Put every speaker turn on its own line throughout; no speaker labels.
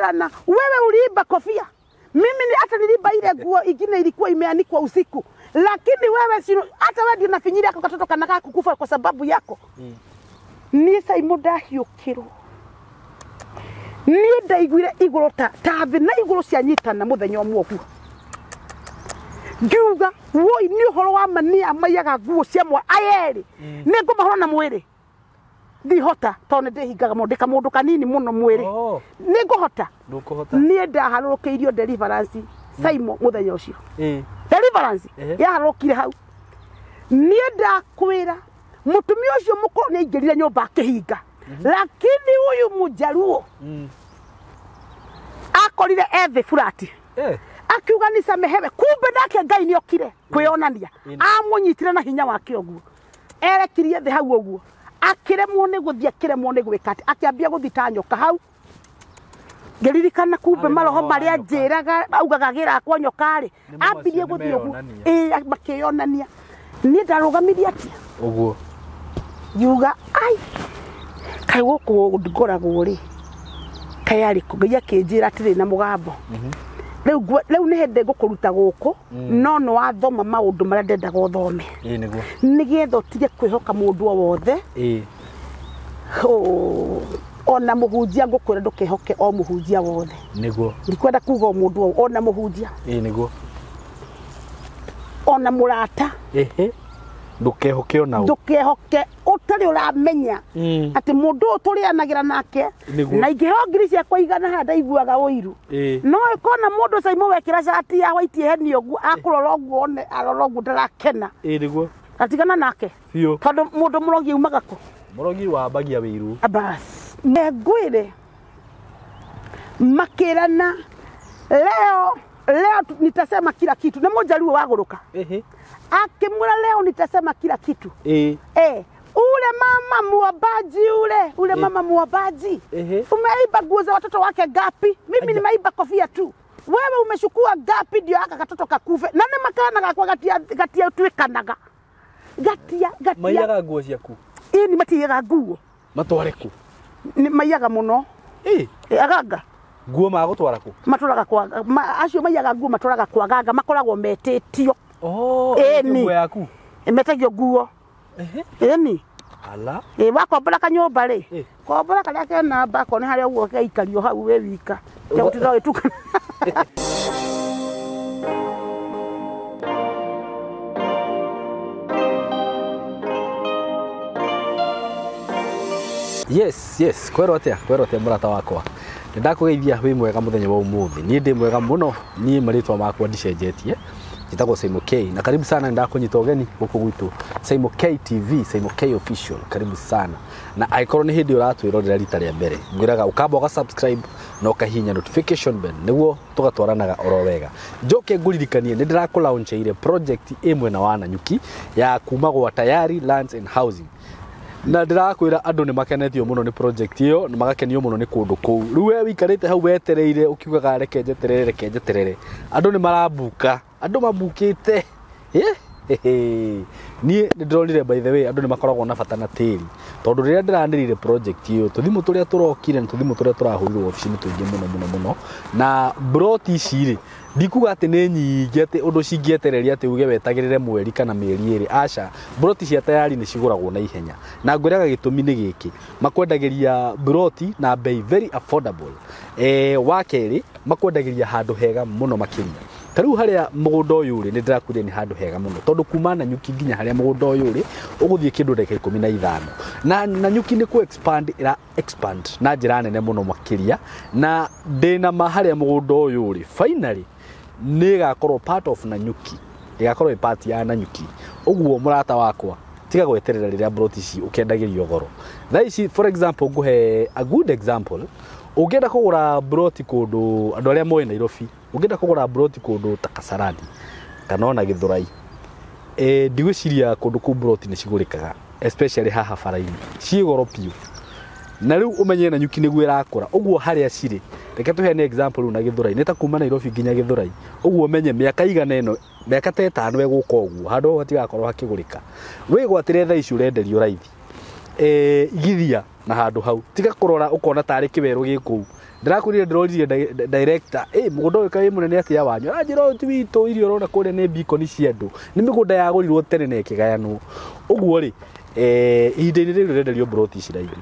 tukaulizana, wewe uliiba kofia? Mimi hata niliiba ile nguo ingine ilikuwa imeanikwa usiku. Lakini wewe hata wewe ndio nafinyiria kwa katoto kanaka kukufa kwa sababu yako. Ni SYMO ndahiukirwo. Ni ndaiguire iguru tathi na iguru cianyitana muthenya umwe oguo. Ngiuga woi ni horo wa mania Moyaga Nguo ciamwa ayeri. Ni ngumahora na mwiri. Ndihota tone ndehingaga mondeka mundu kanini muno mwiri. Ni nguhota. Ndukuhota. Ni ndaharũkĩirio deliverance SYMO muthenya ucio. Deliverance yaharũkire hau. Ni ndakwira mutumia ucio mukuru ni aingirire nyumba akihinga. Lakini huyu mujaruo akorire ethe furati. Akiuga ni samehewe, kumbe nake Ngai ni okire kwionania. Amunyitire na hinya wake oguo. Erekirie the hau oguo. Akiremwo ni guthia kiremwo ni gwikati. Akiambia guthitanyoka hau. Ngeririkana kumbe maroho maria njiraga augaga gira Akwa nyokari. Ambirie guthia oguo. Makionania. Ni ndarugamiria atia oguo. Yuga ai kai guku ngoragwo ri kai ari kugia kinjira atiri na mugambo. Leu ni hende ngukuruta guku no no wathoma maundu maria ndenda guthome. Niguo nigetho tige kwihoka mundu wothe. Ona muhunjia ngukwira ndukihoke o muhunjia wothe. Niguo ndikwenda kuga mundu ona muhunjia. Niguo ona murata. Ndukehoke ona ndukehoke utari uramenya ati mundu turianagira nake na ingihongiri ciakwa igana handa iguaga uiru no ikona mundu SYMO wekira shati ya white heni ogu akurora ogu one arora ogu ndarakena niguo atigana nake biu tondu mundu murogi umaga ku murogi wa bagia wiru abas ngwire makirana leo nitasema kila kitu na mujaruo waguruka akimura leo nitasema kila kitu. Ule mama muabaji ule mama muabaji. Umeiba nguo za watoto wake gapi? Mimi nimeiba kofia tu. Wewe umeshukua gapi ndio aka katoto kakufe? Nani makana kwa gatia twikanaga. Gatia. Moyaga nguo ciaku. Ni matiyaga nguo. Matwareku. Ni Moyaga muno. Agaga. Nguo magutwara ku. Matwaraga kwa acio Moyaga nguo matwaraga kwa gaga makoragwo metitio. Nguo yaku imetagio nguo ni ala wakombora kanyumba ri kombora karia ke namba ko ni haria uguo geikario hau we wika gutira wituka. Yes kwero atia murata wakwa ndakugeithia wi mwega muthenya wa umuthi ni ndi mwega muno ni maritwa makwa ndicenjetie Jitako SYMO K na karibu sana ndakunyita ugeni guku gwitu SYMO K TV SYMO K official karibu sana na aikoro ni hindi uratwirorera rita ria mbere ngwiraga ukamba uga subscribe na ukahinya notification bell niguo tugatwaranaga oro wega njoke nguririkanie ni ndira ku launch ile project imwe na wana nyuki ya kuma gwa tayari lands and housing na ndirakwira andu ni makenetio muno ni project iyo ni magakenio muno ni kundu kuu riu we wikarite hau wetereire ukiugaga reke njeterere andu ni marabuka andu mabukite ni ndronire by the way andu ni makoragwo na bata na tiri tondu riria ndirandirire project iyo tuthimu turia turokire ni tuthimu turia turahurirwo office-ini tuingi muno na broti ciri ndikuga ati ni nyingi ati undu cingietereria ati uge wetagirire mweri kana mieri iri aca broti cia tayari ni ciguragwo na ihenya na ngwiraga gitumi ni giki makwendagiria broti na bei very affordable wakeri makwendagiria handu hega muno makiria tariu haria mugunda uyu ri ni ndirakuria ni handu hega muno tondu kuma na nyuki nginya haria mugunda uyu ri uguthie kindu ndeka 15 na nyuki ni ku expand na njira nene muno makiria na ndina maharia mugunda uyu ri finally ni gakorwo part of na nyuki igakorwo part ya na nyuki uguo murata wakwa tiga gweterera riria broti ci ukendagirio goro thaici for example nguhe a good example ugenda kugura broti kundu andu aria moe Nairobi ugenda kugura broti kundu ta Kasarani kana ona Githurai ndigwiciria kundu ku broti ni cigurikaga especially haha faraini cigoro piu na riu umenye na nyuki niguo irakura uguo haria ciri reke tuhe ni example na Githurai nita kuma Nairobi nginya Githurai uguo menye miaka igana eno miaka 5 eguka uguo handu hatigakorwo hakigurika wigwatire tha ici urenderio raithi igithia na handu hau tiga kurora ukona tari kiweru giku ndirakurire ndorire director mugunda uyu kai munene atia wanyu anjira ti witu irio rona kure ne beacon cia andu ni migunda ya gurirwo tene na ikigayanwo uguo ri ihinda-ini riu renderio broti ciraigi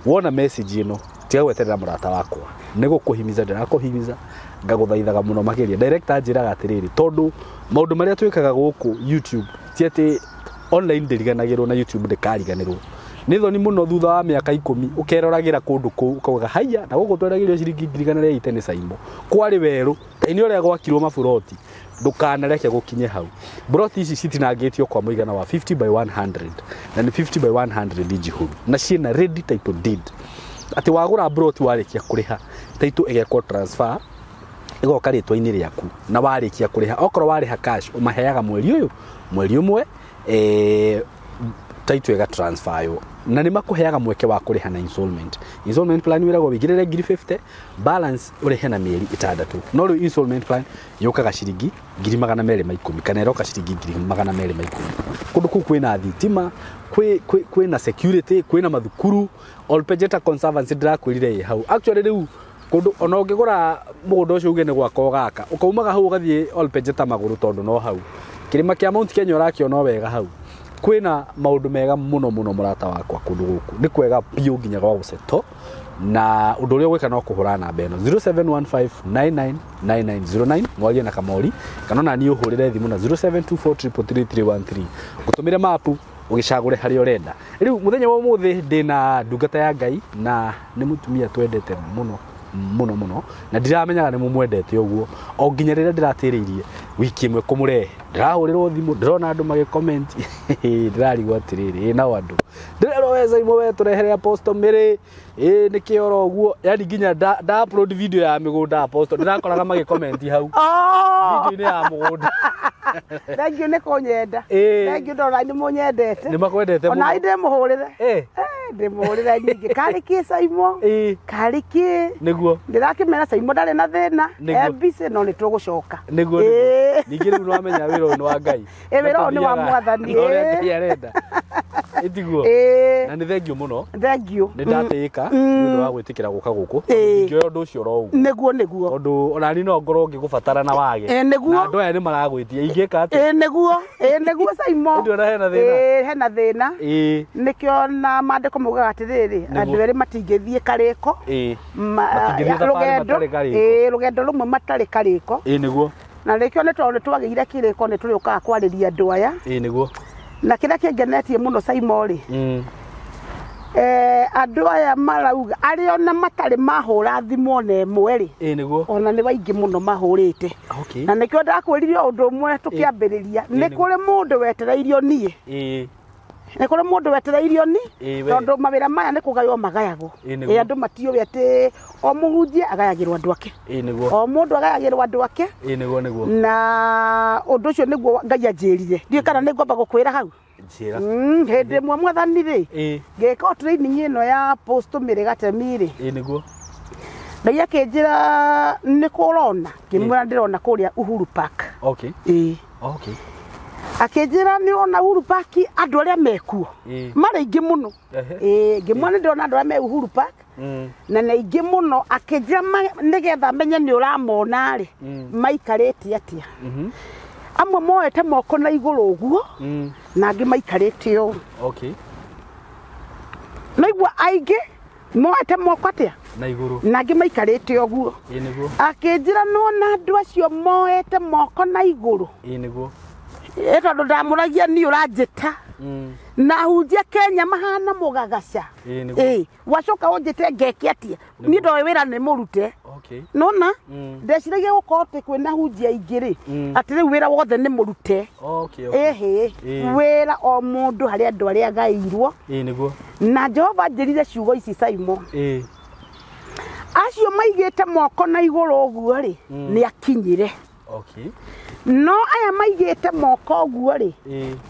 wona message ino tiga gweterera murata wakwa nigukuhimiza ndirakuhimiza ngaguthaithaga muno makiria director anjiraga atiriri tondu maundu maria twikaga guku YouTube ti ati online ndiriganagirwo na YouTube ndikariganirwo nitho ni muno thutha wa miaka 10 ukeroragira kundu ku ukauga haya na guku tweragirio ciringi 1,000 ni SYMO kwari weru ini uria gwakirwo maburoti ndukanareke gukinye hau broti ici citinangitio kwa muigana wa 50 by 100 na ni 50 by 100 ijihuru na ciena ready title deed ati wagura broti warikia kuriha title igekwo transfer igoka ritwa-ini riaku na warikia kuriha okorwo wariha cash umaheaga mweri umwe title ega transfer yo na ni makuheaga mweke wa kuriha na installment plan wiragwo wigirire 50 balance urihe na mieri 6 no ru installment plan yukaga ciringi 210 kana eroka ciringi 210 kundu ku kwina thitima kwina security kwina mathukuru all pejeta conservancy ndirakwirire hau actually riu kundu ona ungigura mugunda ucio uge ni gwako gaka ukaumaga hau ugathie all pejeta maguru tondu no hau kirima kia Mount Kenya urakio no wega hau kwina maundu mega muno murata wakwa kundu guku ni kwega piu nginya gwa guseto na undu uria gwika no kuhura namba eno 0715999909 mwaria na kamori kana na ni uhurire thimu na 0724333313 gutumire mapu ugicagure hari urenda riu muthenya wa muthi ndina ndungata ya Ngai na ni mutumia twendete muno na ndiramenyaga ni mumwendete uguo o nginya rira ndiratiriirie wiki imwe kumurehe ndirahurirwo thimu ndirona andu magi comment ndirarigwo atiriri na andu ndirero weza imwe we turehere apostle miri ni kioro uguo yani nginya da upload video ya migunda apostle ndirakoraga magi comment hau video ni ya mugunda thank you ni kunyenda thank you ndora ni munyendete ni makwendete muno ona inde muhurire ndimuhurire nyingi kariki SYMO kariki niguo ndirakimera SYMO ndari na thina busy no ni tugucoka niguo ningi riu nwamenya wira uyu wa Ngai wira ni wa mwathani arenda itiguo na ni thank you muno thank you ni ndatika ndu wa gwitikira guka guku ngioyo undu ucio ro niguo undu ona ni no ngoro ngigubatara na wage na andu aya ni maragwitia ingika ati niguo SYMO ndu hena thina nikio na mandiko mugaga atiriri andu eri matingithie kariko rugendo rumwe matari kariko niguo na rekio ne tondu twagire kiriko ne turiuka kwariria andu aya niguo na kira kingenetie muno SYMO ri andu aya marauga ari ona matari mahura thimu ne mweri niguo ona ni baingi muno mahurite na nikio ndakwiririo undu umwe tukiambiriria ni kuri mundu wetereirio nie ni kuri mundu wetereirio ni tondu mawira maya ni kugayo magayago andu matio ati o muhunjie agayagirwo andu ake niguo o mundu agayagirwo andu ake niguo na undu ucio niguo Ngai anjirire ndi kana ni ngomba gukwira hau njira hindi mwe mwathani ri ngeka training ino ya post mirigatemiri niguo Ngai akinjira ni kurona kimwira ndirona kuria Uhuru Park okay akinjira ni ona Uhuru Park andu aria mekuo mari ingi muno ngimwana ndirona andu aria me Uhuru Park na naingi muno akinjira nigetha menye ni uramona ri maikarite atia amwe moete moko na iguru uguo na angi maikarite o naigua aingi moete moko atia na iguru na angi maikarite uguo akinjira no na andu acio moete moko na iguru niguo tondu ndamuragia ni uranjita na hunjia Kenya mahana mugagaca wacoka unjite ngeke atia ni ndoe wira ni murute nona ndeciragia gukorwo ti kwina hunjia ingiri ati riu wira wothe ni murute wira o mundu hari andu aria gairwo niguo na Jehova njirire ciugo ici SYMO acio maigite moko na iguru uguo ri ni akinyire no aya maigite moko uguo ri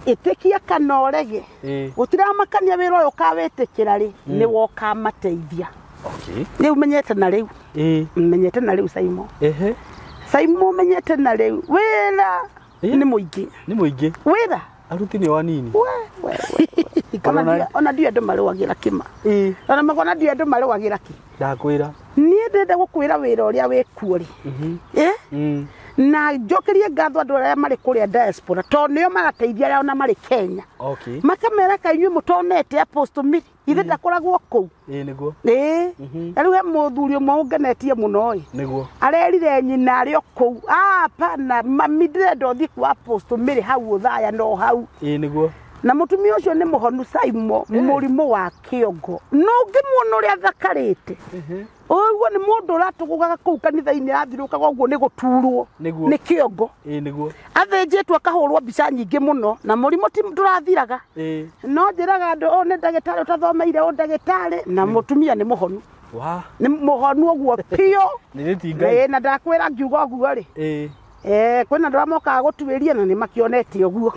itikia kana orege gutira makania wira uyu kawitikira ri ni woka mateithia riu menyete na riu menyete na riu SYMO SYMO menyete na riu wira ni muingi wira Aruti ni wanini.
Ona ndio andu maruagira kima. Ona magona ndio andu maruagira ki.
Ndakwira.
Nie ndenda gukwira wira uria wikuo ri. Na njokerie ngatho andu aria mari kuria diaspora to nio marateithia aria ona mari Kenya.
Okay.
Makamera ka inyuĩ mutonete apostle miri ithe ndakoragwo kuu.
Niguo.
Riu he muthuri umwe ungenetie muno ri.
Niguo.
Arerire nyina ari kuu. Pana mami ndenda thi ku apostle miri hau uthaya no hau.
Niguo.
Na mutumia ucio ni muhonu SYMO murimu wa kiongo. Nungi muno ria thakarite. Oguo ni mundu uratugugaga kuu kanitha-ini athirukaga uguo ni guturwo ni kiongo.
Niguo.
Athinjitwo akahurwo mbica nyingi muno na murimu ti ndurathiraga. No njiraga andu o ni ndagitari utathomeire o ndagitari na mutumia ni muhonu. Ni muhonu uguo pio. Ni tingai. Na ndakwira ngiuga uguo ri. Kwina ndiramoka gutwiria na ni makionete uguo.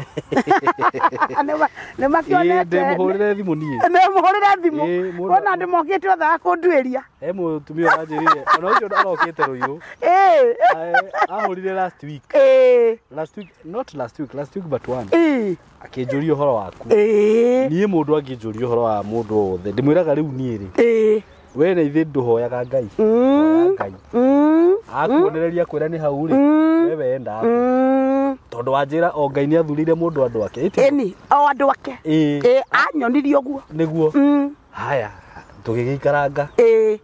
Ne makionete.
Ne muhurire thimu nie.
Ne muhurire thimu. Kona ndimokite otha kundwiria.
Mutumia wanjirire. Ona ucio arokite ruiru. Ahurire last week. Last week but one. Akinjuria horo waku. Nie mundu anginjuria horo wa mundu othe. Ndimwiraga riu nie ri. We na ithe nduhoyaga Ngai. Ngai. Akuonereria kwira ni hau ri. Wewe enda. Tondu wanjira o Ngai ni athurire mundu andu ake.
Eni o andu ake. Anyonirie uguo.
Niguo. Haya. Tugigikaranga.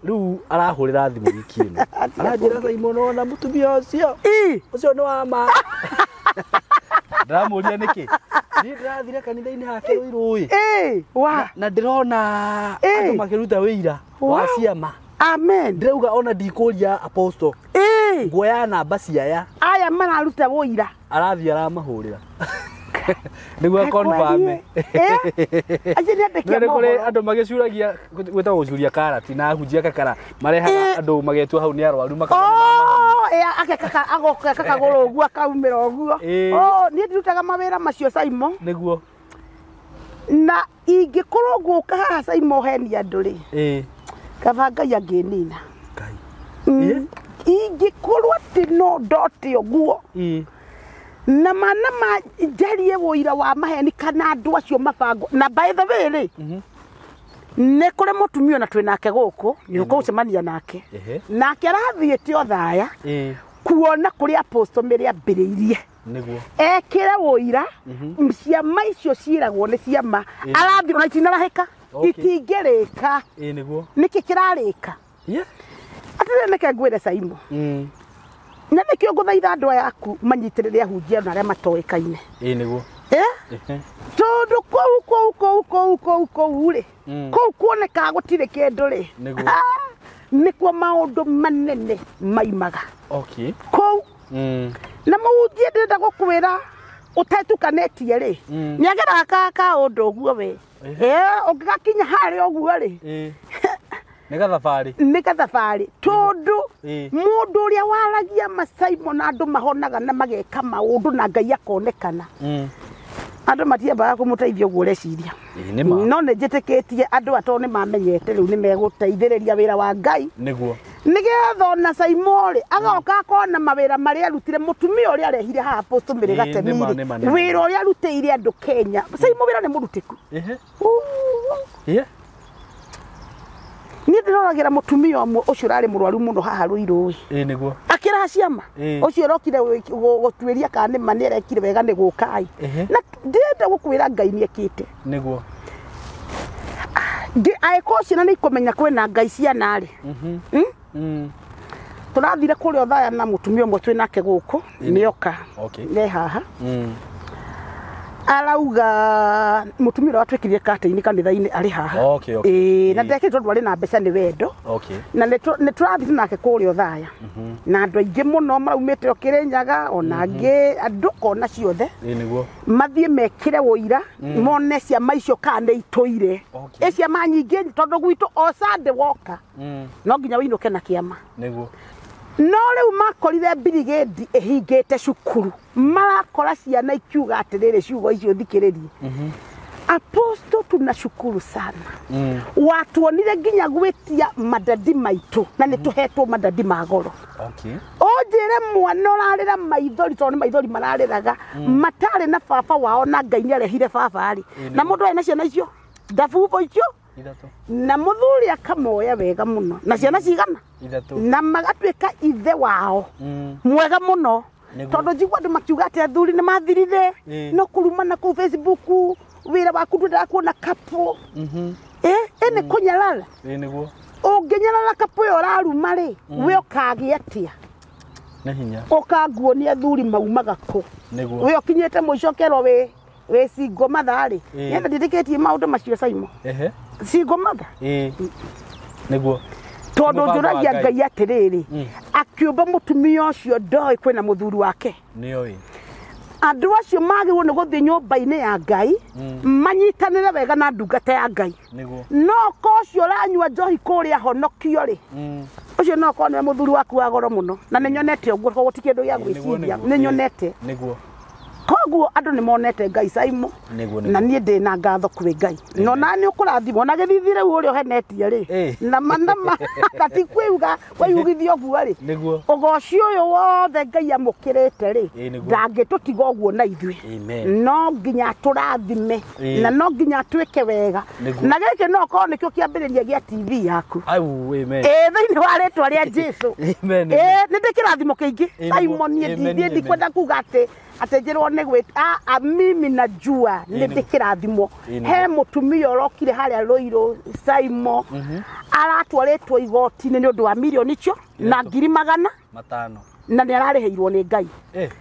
Riu arahurira thimu wiki ino. Aranjira SYMO no na mutumia ucio. Ucio no wa ma. Ndamuria niki? Ni ndirathire kanitha-ini hake ruirui. Na ndirona andu makiruta wira wa SYMO. Amen. Ndirauga ona ndikuria apostle. Nguo ya namba ciaya. Aya mararuta wira. Arathi aramahurira. Niguo confirm. Ajeni ndeke mo. Kuri andu magicuragia gwita gucuria karati na hunjia kakara marehaga andu magetwa hau ni arwaru makabona. Akeka agoka kakagoro uguo akaumira uguo. Ni ndirutaga mawira macio SYMO. Niguo. Na ingikorwo guka haha SYMO heni andu ri. Kaba Ngai anginina. Ngai. Ingikorwo ati no ndote uguo. Na mana majarie woira wa maheni kana andu acio mabango. Na by the way ri. Ne kure mutumia na twinake guku ni gucemania nake. Nake arathiite othaya. Kuona kuri apostle miri ambiriirie. Niguo. Ekire woira ciama icio ciiragwo ni ciama. Arathiro na itinarahika. Itingirika. Niguo. Niki kirarika. Atire neke ngwire SYMO. Na nikio nguthaitha andu ayaku manyitirire ahunjia na aria matoekaine. Niguo. Tondu kou ri. Kou kuoneka gutire kindu ri. Niguo. Nikuo maundu manene maimaga. Okay. Kou. Na muhunjia ndenda gukwira utetukanetie ri. Niagera kaka undu guo we. Ungigakinya hari oguo ri. Nika thabari tondu mundu uria waragia SYMO na andu mahonaga na mageka maundu na Ngai akonekana. Andu matiembaga kumuteithia uguo reciria. No ne njitikitie andu ato ni mamenyete riu ni meguteithiriria wira wa Ngai. Niguo. Nigetha na SYMO ri agoka akona mawira mari arutire mutumia uria arehire ha apostle miri gatemire. Wira uria arutire andu Kenya. SYMO wira ni murutiku. Ni ndiroragira mutumia omwe ucio rari murwaru muno haha ruirui. Niguo. Akira SYMO. Ucio rokire gutwiria kana mani arekire wega ni gukai. Na ndenda gukwira Ngai ni ekite. Niguo. Aiko cina ni kumenya kwina Ngai Ciana ri. Turathire kuri othaya na mutumia omwe twinake guku nioka. Ne haha. Arauga mutumira watwikirire kate-ini kanitha-ini ari haha. Na ndeke tondu ari na mbeca ni wendo. Na ne turathire nake kuri othaya. Na andu aingi muno maraumite Kirinyaga ona ngi andu kona ciothe. Niguo. Mathie mekire woira mone ciama icio kana ituire. Ciama nyingi tondu gwitu o Sunday woka. No nginya winuke na kiama. Niguo. No riu makorire brigade ehingite cukuru marakora ciana ikiuga atirire ciugo icio thikiririe. Apostle tunashukuru sana. Watuonire nginya gwitia madadi maitu na nituhetwo madadi magoro. O
njire mwana urarira maithori tondu maithori marariraga matare na baba wao na Ngai ni arehire baba ari na mundu ena ciana icio ndafubo icio na muthuri akamoya wega muno na ciana cigana na magatwika ithe wao mwega muno tondu njigua andu makiuga ati athuri ni mathirire no kurumana ku Facebook wira waku ndirakuona kapo ene kunyarara
niguo
unginyarara kapo yo raruma ri we ukagia atia
na hinya
ukanguo ni athuri maumaga ku
niguo
we ukinyete muicokero we singo mathari yenda nditikitie maundu macio SYMO singo matha
niguo
tondu njuragia Ngai atiriri akiumba mutumia ucio ndoi kwina muthuri wake
nioi
andu acio magirwo ni guthii nyumba-ini ya Ngai manyitanire wega na ndungata ya Ngai no ko ucio ranyua njohi kuria honokio ri ucio no ko ni muthuri waku wa goro muno na ni nyonete uguo ko gutikindu ya gwiciria ni nyonete
niguo
koguo andu ni monete Ngai SYMO na nie ndi na ngatho kwi Ngai no nani ukurathimwo na githithire urio henetie ri na manama ati kwiuga kwiyugithio guo ri ugocio uyu wothe Ngai amukirite ri ndangitutiga uguo na ithui no nginya turathime na no nginya twike wega na giki no ko nikio kiambiriria gia TV yaku thiini wa ritwa ria Jesu ni ndikirathimo kiingi SYMO nie ndi kwenda kuga atenjerwo ni gwita mimi najua ni ndikirathimo he mutumia urokire haria Roiro SYMO aratwaretwo igoti-ini ni undu wa milioni icio na 500 na ni arariheirwo ni Ngai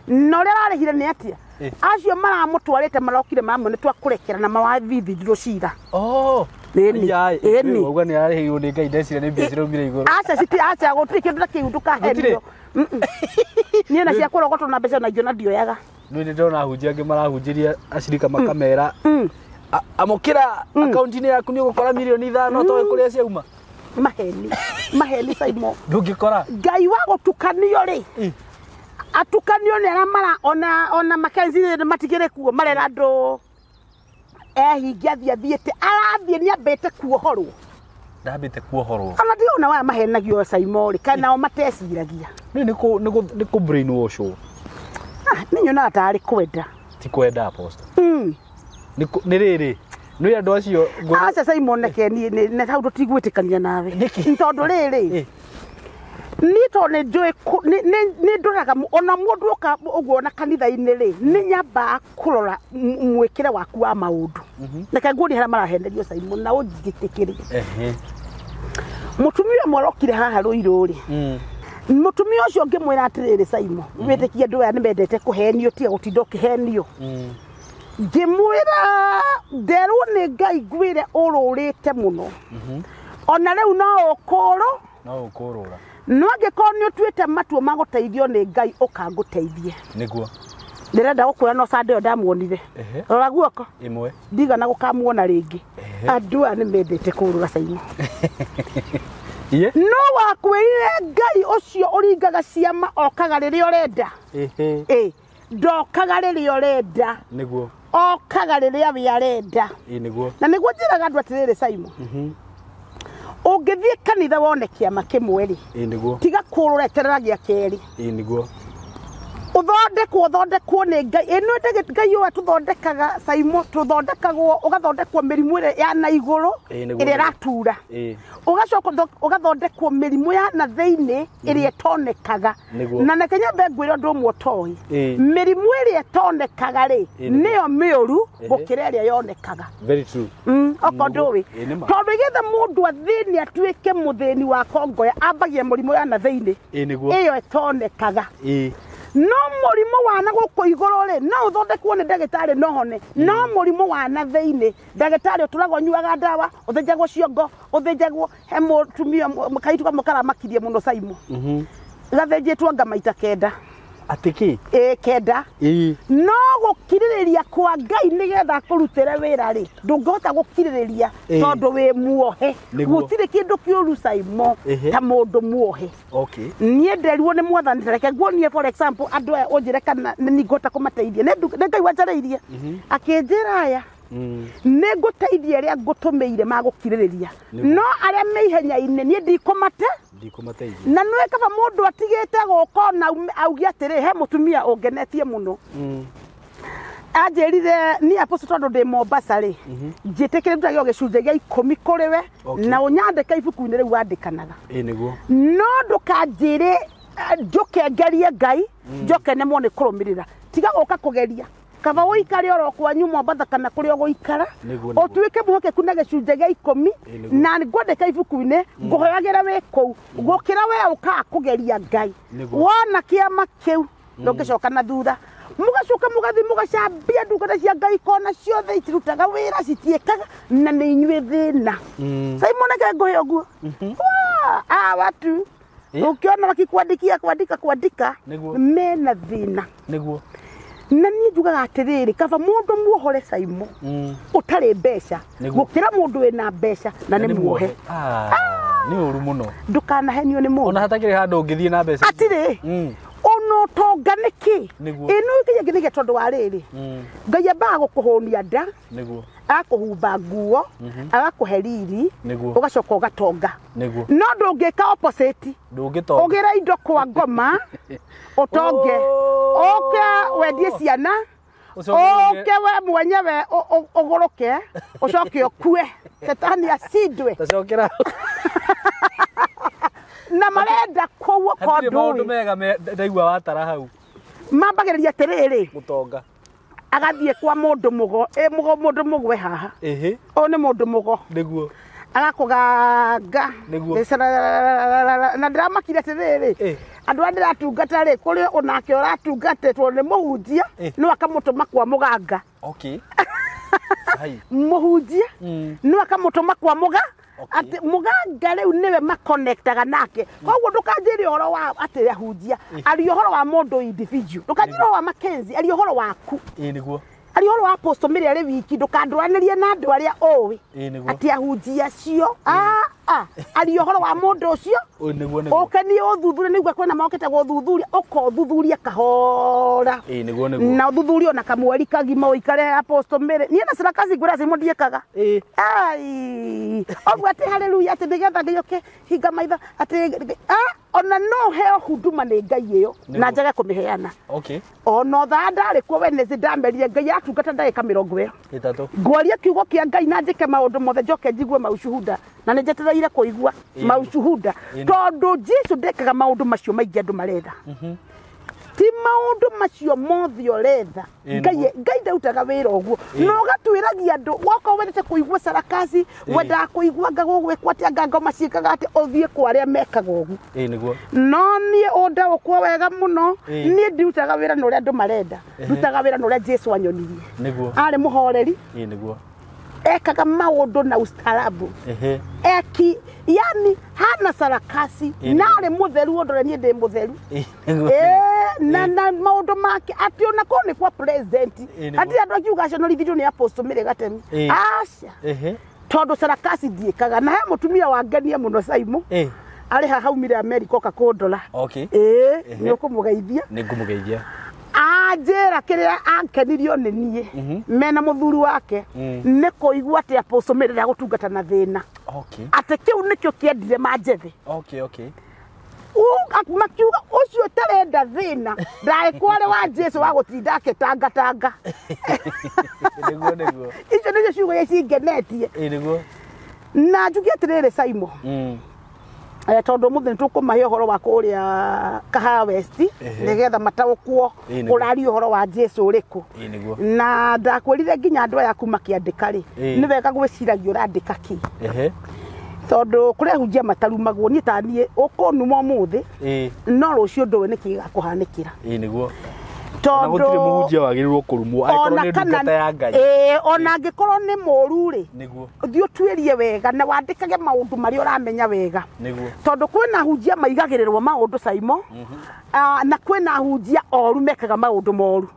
no ria ararihire ni atia acio maramutwarite marokire mamwe ni twakurekera na mawathithi rucira
ni uga ni arariheirwo ni Ngai ndecira ni mbia ciromire iguru
acha gutiri kindu na kiundu kahenio ni na cia kurogotwo na mbeca na ingĩ na ndioyaga
nĩ ndona hunjia angĩ marahunjĩria acirika makamera amũkĩra akaunti-inĩ yaku nĩ ũgũkora milioni 5 toĩ kũrĩa ciauma
maheni SYMO
ndũngĩkora
Ngai wa gũtukanio rĩ atukanio nĩ arĩa mara ona makenzi matigĩre kuo marera andũ ehingia thiĩte arathiĩ nĩ ambĩte kuohorwo
ndambĩte kuohorwo
ona ndiona wa mahenagio SYMO rĩ kana o mateciragia
nĩ kũ brainwashwo
ni nyona atari kwenda
ti kwenda apostle ni riri ni andu acio
aca SYMO neke ni hau tutigwitikania nawe ntondu riri ni to ni njui ni ndoraga ona mundu oka uguo na kanitha-ini ri ni nyamba kurora mwikire waku wa maundu neke nguo ni hara marahenderio SYMO na unjitikiri mutumia mwarokire haha Roiro ri mutumia ucio ngimwira atiriri SYMO witikie andu aya ni mendete kuhenio tiga gutinda ukihenio ngimwira nderwo ni Ngai ngwire ururite muno ona riu no ukurura no ngikorwo ni utuite matuo maguteithio ni Ngai ukanguteithie niguo ndirenda gukwira no Sunday ndamuonire rora guoko imwe ndigana gukamuona ringi andu aya ni mendete kurura SYMO no wakwirire Ngai ucio uringaga ciama okaga riria urenda ndokaga riria urenda niguo okaga riria we arenda niguo na niguo njiraga andu atiriri SYMO ungithie kanitha wone kiama kimwe ri niguo tiga kurureterera gia keri niguo uthondekwo ni Ngai ino Ngai wa tuthondekaga SYMO tuthondekagwo ugathondekwo mirimu ya na iguru ire ratura ugacoka ugathondekwo mirimu ya na thiini ire tonekaga na nakenya mbengwira ndu mwotoi mirimu ire tonekaga ri niyo miuru gukira ire yonekaga
very true
okondowi tondu getha mundu athini atuike muthini wa kongoya ambagie murimu ya na thiini iyo tonekaga no murimo wana guko iguru ri no uthondekwo ni ndagitari no hone no murimo wana thiini ndagitari uturago nyuaga ndawa uthenjagwo ciongo uthenjagwo he mutumia mukaitu kamukara makirie muno SYMO gathenjitwo ngamaita kenda
atiki
kenda no gukiririria kwa Ngai nigetha kurutire wira ri ndungihota gukiririria tondu wi muohe gutire kindu kiuru SYMO ta mundu muohe nie nderirwo ni mwathani reke nguonie for example andu aya unjire kana ningota kumateithia ni Ngai wanjareirie akinjira aya nä ngå teithia arä a ngå tå mä ire magå kirä rä ria no arä a mä ihenya-inä niä ndikå mate na nä kaba må ndå atigä te gå kona auge atä rä he må tumia å ngenetie må no anjä rire niä aposto tondå ndä Mombasa rä njä tä kä rä ndagä o gä cunjä gä a 10 kå rä we na å nyandä ka ibuku-inä rä u wandä kanaga no ndå kanjä rä njoke ngerie Ngai njoke nemwo nä kå rå mä rä ra tiga å ka kå geria kaba å ikare oro kwanyu Mombasa kana kå rä o gå ikara å tuä ke må hokeku na gä cunjä gä a 10 na ngwandä ka ibuku-inä ngå hoyagä ra wä kå u gå kä ra we å kaga kå geria Ngai wona kä ama kä u ndå ngä coka na thutha mugacoka mugathi mugacambia ndungata cia Ngai kona ciothe itirutaga wä ra citiäkaga na nä inyuä thä na SYMO neke ngå he å guo watu å kä ona makikwandäkia kwandika mena thä na na niä njugaga atä rä rä kaba må ndå muohore SYMO å tarä mbeca gå kä ra må ndå wä na mbeca na nä muohe
nä å ru må no
ndå kanahenio nä må
ona hatakä rä handå å ngä thiä na mbeca
atirä ono tonga nä kä ä nä nginya ngä thä tondå wa rä rä Ngai ambaga gå kå hå nia nda agakå humba nguo agakå he riri å gacoka å gatonga no ndå ngä ka å gä ra indo kwa ngoma å tonge å ke wendie ciana å ke we mwenyewe å gå rå ke å coke å kue setani acindwe na marenda koguo
maundu mega ndaigua watara hau
mambagĩrĩria atĩrĩrĩ
mũtonga
agathiĩ kwa mũndũ mũndũ mũgwe haha o nĩ mũndũ mũgo
nĩguo
agakũganga na ndĩramakire atĩrĩrĩ andũ arĩa ndĩratungata rĩ kũrĩ onake ũratungatĩtwo nĩ mũhunjia no akamũtũma kwa mũganga mũhunjia no akamũtũma kwa ati muganga riu niwe makonektaga nake koguo ndukanjire horo wa atĩ ahunjia ari horo wa mũndũ individual ndukanjire horo wa Mackenzie ari horo waku niguo ari horo wa apostle mĩrĩ arĩ wiki ndukandũranĩrie na andũ arĩa ũĩ ati ahunjia cio ari horo wa mũndũ ũcio ũkenie ũthuthuria nĩguo kwena mokĩte gũthuthuria ũkothuthuria kahora na ũthuthuria na kamweri kagima ũikare apostle mĩrĩ niĩ na Sarakazi ngwĩra SYMO ndiĩkaga ũguo atĩ haleluya atĩ nĩgetha ngĩoke hinga maitho atĩ ona no heo huduma nĩ Ngai ĩyo na njage kũmĩheana ona thaa ndarĩ kuo Wednesday ndamerire Ngai atungata ndagĩka 20 ngwaria kiugo kĩa Ngai na njĩke maũndũ mothe njoke njigue maushuhuda na nĩ njetereire kũigua maushuhuda tondũ Jesu ndekaga maũndũ macio maingĩ andũ marenda ti maũndũ macio mothe ũretha Ngai ndautaga wĩra ũguo no ũgatwĩragia andũ woka wendete kũigua Sarakazi wendaga kũigua ngagũgwĩkwo atĩ anga ngoma ciĩkaga atĩ ũthiĩ kwa arĩa mekaga ũguo no niĩ ũndaũkwo wega mũno niĩ ndiutaga wĩra na ũrĩa andũ marenda ndutaga wĩra na ũrĩa Jesu anyonirie arĩ mũhoreri ekaga maũndũ na ustaarabu yani hana Sarakazi narĩ mũtheru ũndũ niĩ ndĩ mũtheru na maũndũ make atĩ ona ko nĩ kwa president atĩ andũ akiuga acionorithio nĩ apostle mĩrĩ gatemi aca tondũ Sarakazi ndiĩkaga na he mũtumia wangenia mũno SYMO arĩ ha haumire America oka kũndola nĩ ũkũmũgeithia
nĩngũmũgeithia
anjĩra kĩrĩa ankenirio nĩ niĩ mena mũthuri wake nĩ kũigua atĩ apostle mĩrĩ ndagũtungata na thĩna atĩ kĩu nĩkĩo kĩendire manjethe makiuga ũcio tarenda thĩna ndagĩkwarĩ wa Jesu wa gũtinda akĩtangatanga icio nĩcio ciugo iria cingenetie na njuge atĩrĩrĩ SYMO tondũ mũthĩ nĩtũkũmahe ũhoro wa kũrĩa Kahawa West nĩgetha mataũkwo ũraria ũhoro wa Jesu ũrĩkũ na ndakwĩrire nginya andũ aya kuma kĩandĩka rĩ nĩ wega gwĩciragia ũrandĩka kĩ tondũ kũrehunjia matarumagwo niĩ ta niĩ ũkũnuma ũmũthĩ no rũciũ ndũĩ nĩkĩ gĩgakũhanĩkĩra
tondũ gũtirĩ mũhunjia wagĩrĩirwo kũrumwo angĩkorwo nĩ ndungata ya Ngai
ona angĩkorwo nĩ mũru rĩ thiĩ ũtuĩrie wega na wandĩkage maũndũ marĩa ũramenya wega tondũ kwĩna hunjia maigagĩrĩrwo maũndũ SYMO na kwĩna hunjia oru mekaga maũndũ moru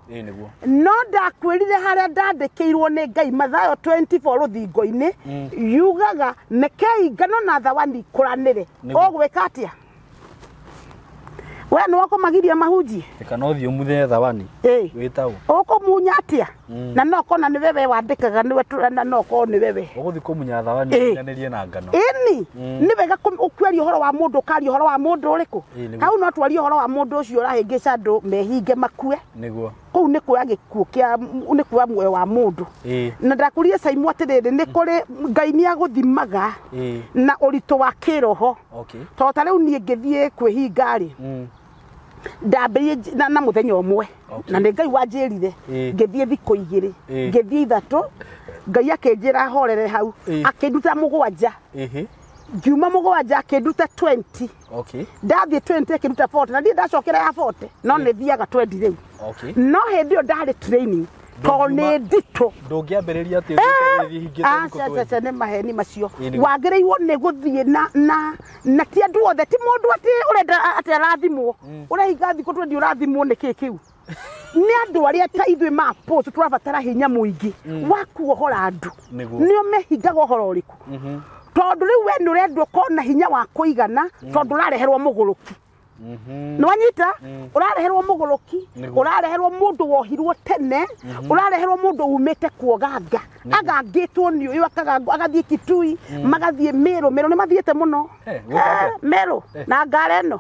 no ndakwĩrire harĩa ndandĩkĩirwo nĩ Ngai Mathayo 24 rũthingo-inĩ yugaga mekei ngano na thawani kũranĩre ũgwĩka atĩa we no komagiria mahunjie
kana uthio muthe thawani witau
ukumunya atia na no kona ni wewe wandikaga ni wetu na no ko ni wewe
uguthi kumunya thawani nganirie na ngano
ni wega ukweria uhoro wa mundu kari uhoro wa mundu uriku hau no twari uhoro wa mundu ucio urahingica andu mehinge makue niguo kou ni kuya gikuo kia ni kuya muoyo wa mundu na ndakurie SYMO atiriri ni kuri ngai ni aguthimaga na urito wa kiroho to ta riu nie ngithie kwihinga ri ndambie na muthenya umwe na ni ngai wanjirire ngithie thiko igiri ngithie ithatu ngai akenjira horere hau akinduta mugwanja Juma mugwanja akinduta 20 ndathie 20 akinduta 40 na ndi ndacokera ya 40 no ni thiaga 20 riu no hindi yo ndari training to ni ndito ndungiambiriria ati hingite acha ni maheni macio wagireirwo ni guthie na ti andu othe ti mundu ati urenda ati arathimwo urahinga thiko 20 urathimwo ni kikiu ni andu aria ta ithwe ma post turabatara hinya muingi wa kuohora andu nio mehingaga uhoro uriku tondu riu we ni urendwo kona hinya wa kuigana tondu urareherwo muguruki nwanyita urareherwo muguruki urareherwo mundu wohirwo tene urareherwo mundu umete kuoganga agangitwo ni uyu agathie Kitui magathie Meru ni mathiete muno Meru na Ngareno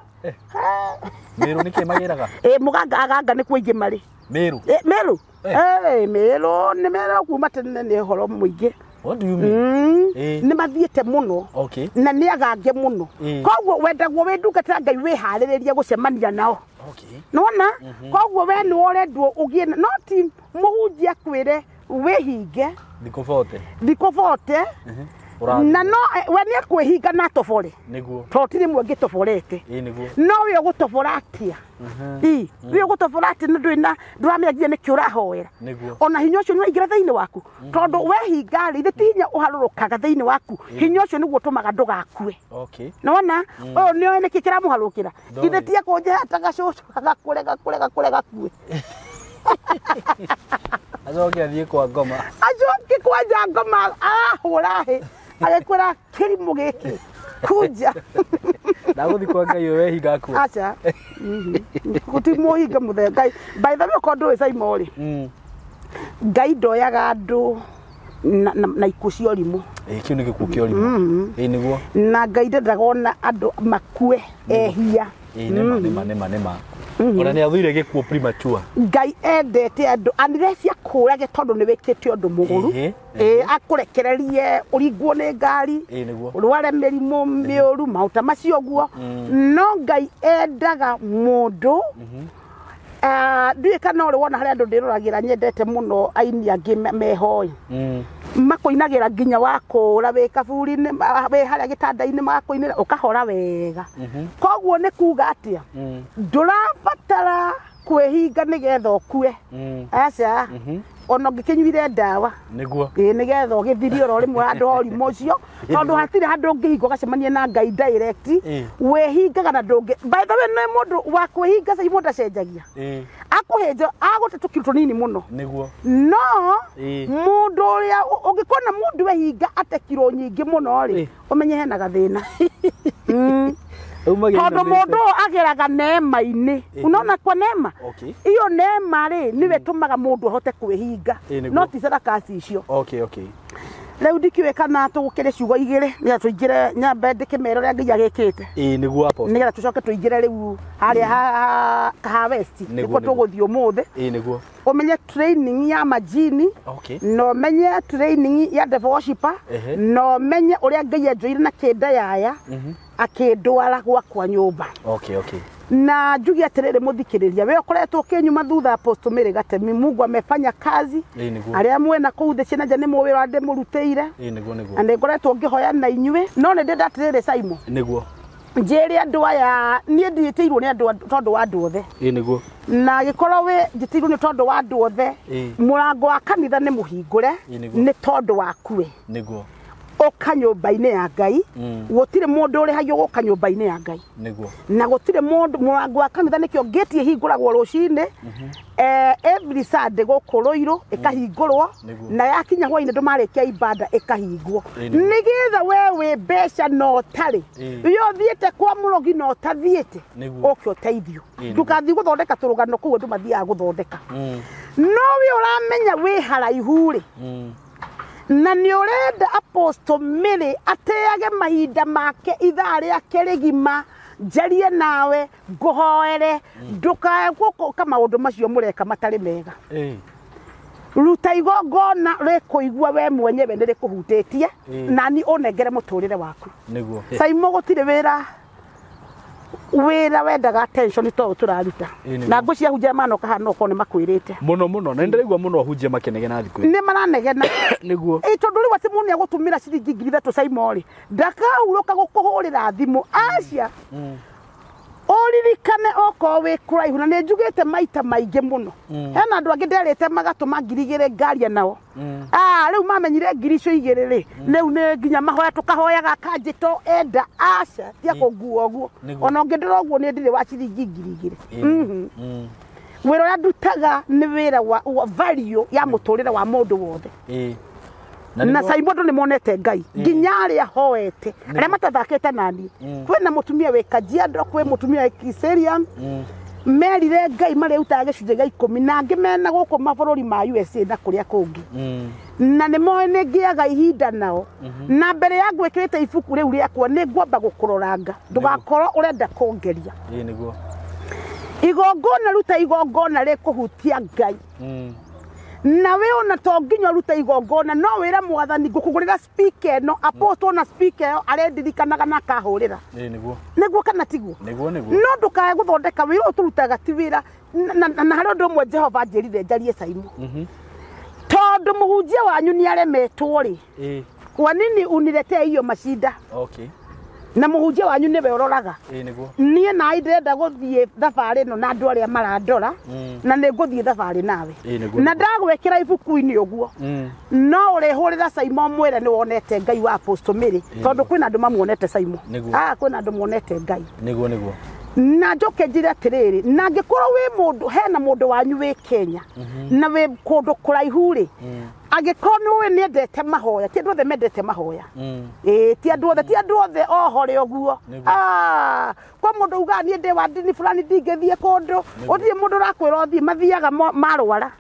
Meru niki magiraga
muganga aganga ni kuingi mari Meru Meru ni Meru kuma tene ni horo muingi.
What do you mean?
Ni mathiete muno na ni agange muno kogwo wendagwo wendungata ngai wihaririria gucemania nao nona kogwo we ni urendwo ugie no ti muhunjia kwire wihinge thiko 40 na no we ni kwihinga na tofore niguo to tiri mwe toforete no we gutofora atia we gutofora atia ndwina ndwamenya ni kiura hoera ona hinya ucio ni waingira thiini waku tondu we hinga ri ti hinya uharurukaga thiini waku hinya ucio niguo tumaga ndugakue nona o ni o ni kikira muharukira ithe ti akunje hataga cucu gakure gakue
ajoke athie kwa ngoma
ajoke kwa ngoma hurahe agekora kirimu giki kuja
ndaguthi kwa ngai we hinga ku
acha gutimo hinga muthe ngai by the way kondo SYMO ri ngai ndoyaga andu na ikucio rimu
kiu ni gikuo kio rimu niguo
na ngai ndagona andu makue ehia
nema ona ni athuire gikuo premature
ngai endete andu anirecia kurage tondu ni wikite undu muguru akurekererie uringwo ni ngari urware mirimu miuru mauta macio guo no ngai endaga mundu ndui kana uri wona hari andu ndiruragira nyendete muno aini angi mehoi makoinagira nginya wakura we kaburi-ini we haria gitanda-ini makoinira ukahora wega kogwo ni kuga atia ndurabatara kwihinga nigetha ukue aca ona ngikinyuire ndawa
niguo
nigetha ugithirie ro rimwe andu horimu ucio tondu hatire handu ngihinga gacemania na ngai direct wihingaga na ndungi by the way ni mundu wa kwihinga SYMO ndacenjagia akuhinja agutetukirwo tunini muno
niguo
no mundu uria ungikona mundu wehinga atekirwo nyingi muno ri umenye hena gathina tondu mundu ageraga neema-ini unaona kwa neema iyo neema ri niwe tumaga mundu ahote kwihinga no ti sarakasi icio riu ndikiwe kana tugukire ciugo igire ni tuingire nyambe ndikimero ria nginya gikite
niguo hapo
nigetha tucoke tuingire riu haria ha west niko tuguthio muthe
niguo
umenye training ya majini no menye training ya devorshiper no menye uria ngai enjoire na kenda yaya akindwara gwakwa nyumba na njugi atiriri muthikiriria we ukoretwo kinyuma thutha apostle Mary Gatemi Mungu amefanya kazi aria mwena kuu the Ciana ni muwira ande muruteire ande ngoretwo ngihoya na inyue no ni ndenda atiriri SYMO
niguo
njeri andu aya nie ndietirwo ni andu tondu wa andu othe
niguo
na gikorwo we nditirwo ni tondu wa andu othe murango wa kanitha ni muhingure ni tondu wa kue
niguo
oka nyumba-inĩ ya Ngai gutire mundu uri hayo guka nyumba-inĩ ya Ngai
niguo
na gutire mundu murango wa kanitha nikio gate hinguragwo rucini every Sunday guku Ruiru ikahingurwo na yakinya hwaini ndu marikia ibada ikahingwo nigetha wewe mbeca no tari yo thiete kwa murogi no tathiete okyo teithio ndukathi guthondeka turugano kuo ndu mathia guthondeka no we uramenya we haraihu ri na ni urenda Apostle Mary ateage mahinda make ithaa riake rigima njarie nawe nguhoere ndukae guka maundu macio mureka matari mega ruta igongona rikuigua we mwenyewe ni rikuhutĩtie na ni unengere muturire waku niguo SYMO gutire wira wendaga attention to turaruta na ngũ cia hunjia mano kahana uko ni makwirite
muno na ndiraigua muno hunjia makenegena thiku
ni maranegena
niguo
tondu ri wati muni agutumira ciringi 3,000 SYMO ri ndakauruka gukuhurira thimu acia oririkane oko we kuraihu na ni njugite maita maingi muno hena andu angi nderite magatuma 2,000 ngaria nao riu mamenyire 2,000 ri riu ni nginya mahoya tukahoyaga kanjito enda aca tia kunguo guo ona ngindira guo ni ndire wa ciringi 2,000 wira ya ndutaga ni wira wa value ya muturire wa mundu wothe na SYMO ndu ni monete Ngai nginya aria hoete aria matathakite nani kwina mutumia we Kajiado kwi mutumia we Kiserian merire Ngai mari utaga gicunje gia 10 na angi mena guku mabururi ma USA na kuria kungi na ni moene ngiaga ihinda nao na mbere ya gwikirite ibuku riu riakwa ni ngwamba gukuroranga ndugakorwo urenda kuongeria
niguo
igongona ruta igongona rikuhutia Ngai na we ona to nginya ruta igongona no wira mwathani ngukugurira speaker no Apostle na speaker arendirikanaga na kahurira niguo kana tiguo
niguo
no ndukae guthondeka wira uturutaga ti wira na hari undu mwe Jehova njerire njarie SYMO tondu muhunjia wanyu ni aremetwo ri kwa nini uniletee hiyo mashida na muhunjia wanyu ni we uroraga
niguo
nie na ndirenda guthie thabari no na andu aria marandora na ni nguthie thabari nawe na ndagwekira ibuku-ini uguo no urihurira SYMO mwire ni wonete Ngai wa Apostle Mary tondu kwina andu mamuonete SYMO kwina andu muonete Ngai niguo na njoke njire atiriri na ngikorwo wi mundu hena mundu wanyu wi Kenya na wi kundu kuraihu ri agikorwo we ni endete mahoya ti andu othe mendete mahoya ti andu othe ohore uguo kwa mundu uga ni ndi wa ndini fulani ndingithie kundu uthie mundu rakwira uthie mathiaga marwara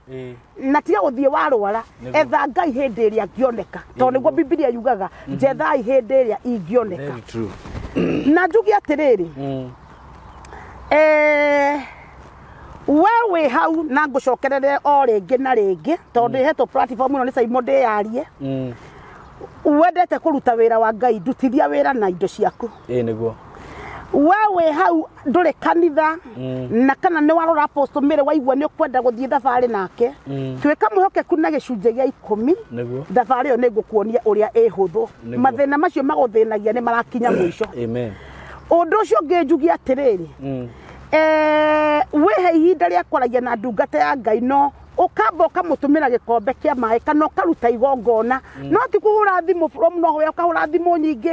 na tiga uthie warwara etha Ngai hindi iria ngioneka tondu niguo Biblia yugaga njethai hindi iria ingioneka na njugi atiriri wewe hau na ngucokerere o ringi na ringi tondu hetwo platform ino ni SYMO ndiyarie wendete kuruta wira wa Ngai ndutithia wira na indo ciaku niguo wewe hau nduri kanitha na kana ni warora Apostle Mary waigua ni ukwenda guthie thabari nake twika muhokeku na gicunje gia 10 thabari yo ni ngukuonia uria ihuthu mathina macio maguthinagia ni marakinya mwisho amen undu ucio nginjugia atiriri we ihinda ria kwaragia na ndungata ya Ngai no ukamba ukamutumira gikombe kia mai kana ukaruta igongona no ti kuhura thimu from no hoya ukahura thimu nyingi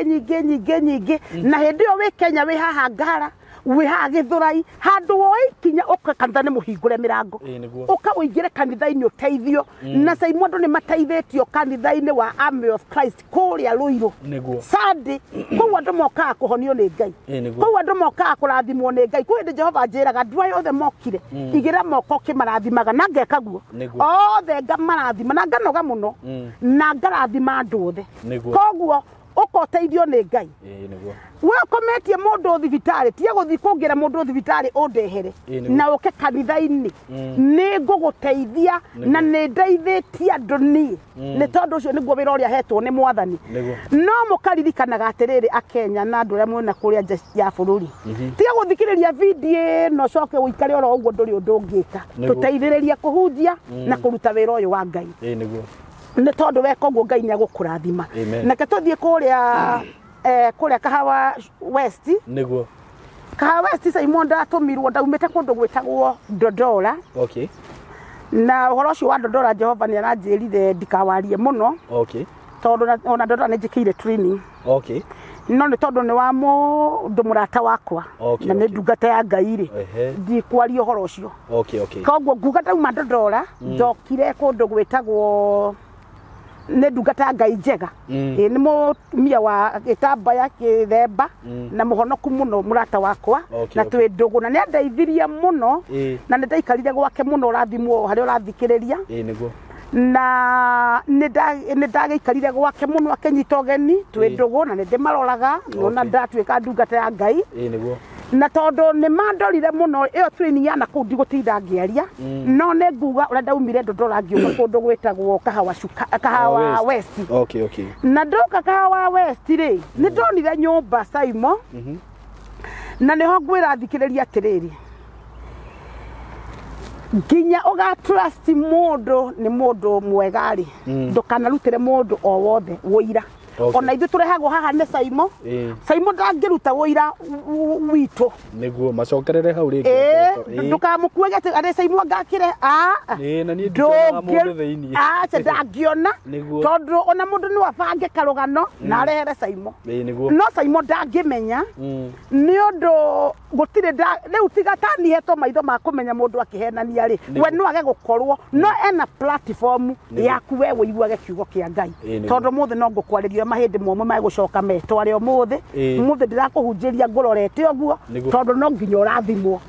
na hindi yo we Kenya we haha Ngara we haha Githurai handu woi kinya ukakanitha ni muhingure mirango ukawingire kanitha-ini uteithio na SYMO ndu ni mateithitio kanitha-ini wa Army of Christ kuria Ruiru Sunday kwa andu moka kuhonio ni Ngai kwa andu moka kurathimwo ni Ngai kwa ndi Jehova njiraga ndwa yothe mokire igira moko kimarathimaga na ngeka guo othe ngamarathima na nganoga muno na ngarathima andu othe koguo ukoteithio ni Ngai we kometie mundu thibitari tia guthi kungira mundu thibitari undehere na uke kanitha-ini ni nguguteithia na ni ndeithitie andu ni tondu ucio niguo wira uria hetwo ni mwathani no mukaririkanaga atiriri akenya na andu aria mwena kuria nja ya bururi tia guthikiriria video no coke uikare oro uguo nduri undu ungika tuteithiriria kuhunjia na kuruta wira uyu wa Ngai ni tondu weka uguo Ngai ni agukurathima na ketuthie kuria Kahawa West niguo Kahawa West SYMO ndatumirwo ndaumite kundu gwitagwo Dodora na uhoro ucio wa Dodora Jehova ni aranjirire ndikawarie muno tondu ona ndora nä njä training
Okay.
no nä tondå nä wa må murata wakwa na nä ndungata ya Ngai rä ndikwaria å horo å cio koguo nguga ndauma Ndondora njokire kå ndå gwä tagwo nä ndungata ya Ngai njega nä mũtumia wa gĩtambaya gĩthemba na mũhonoku mũno mũrata wakwa na twĩ ndũgũ na nĩ andeithirie mũno na nĩ ndaikarire gwake mũno rathimwo harĩa ũrathikĩrĩria na nĩ ndagĩikarire gwake mũno akĩnyita ũgeni twĩ ndũgũ na nĩ ndĩmaroraga na ndatuĩka ndungata ya Ngai na tondu nä mandorire muno ĩyo training ya na kũu ndigũtinda ngĩaria no nĩ nguga ũrĩa ndaumire Ndondora ngĩũka kũndũ gwĩtagwo Kahawa West na ndoka Kahawa West rĩ nĩ ndonire nyũmba SYMO na nĩho ngwĩra athikĩrĩria atĩrĩrĩ nginya ũgatrust mũndũ nĩ mũndũ mwega rĩ ndũkanarutĩre mũndũ o wothe wũira ona ithu turehagwo haha nĩ SYMO SYMO ndangĩruta wũira witũ
nĩguo macokerere hau rĩngĩ
ndũkamũkuage atĩ arĩ SYMO ngakĩre
na niĩ ndĩonaga mũndũ thĩinĩ
aca ndangĩona tondũ ona mũndũ no abange karũgano na arehere SYMO no SYMO ndangĩmenya nĩ ũndũ gũtirĩ rĩu tiga tanihetwo maitho ma kũmenya mũndũ akĩhenania rĩ we no age gũkorwo no ena platform yaku we wĩiguage kiugo kĩa Ngai tondũ mũthĩ no ngũkwarĩria mahĩndĩ momwe magũcoka metware ũmũthĩ mũthĩ ndĩrakũhunjĩria ngũrorete ũguo tondũ no nginya ũrathimwo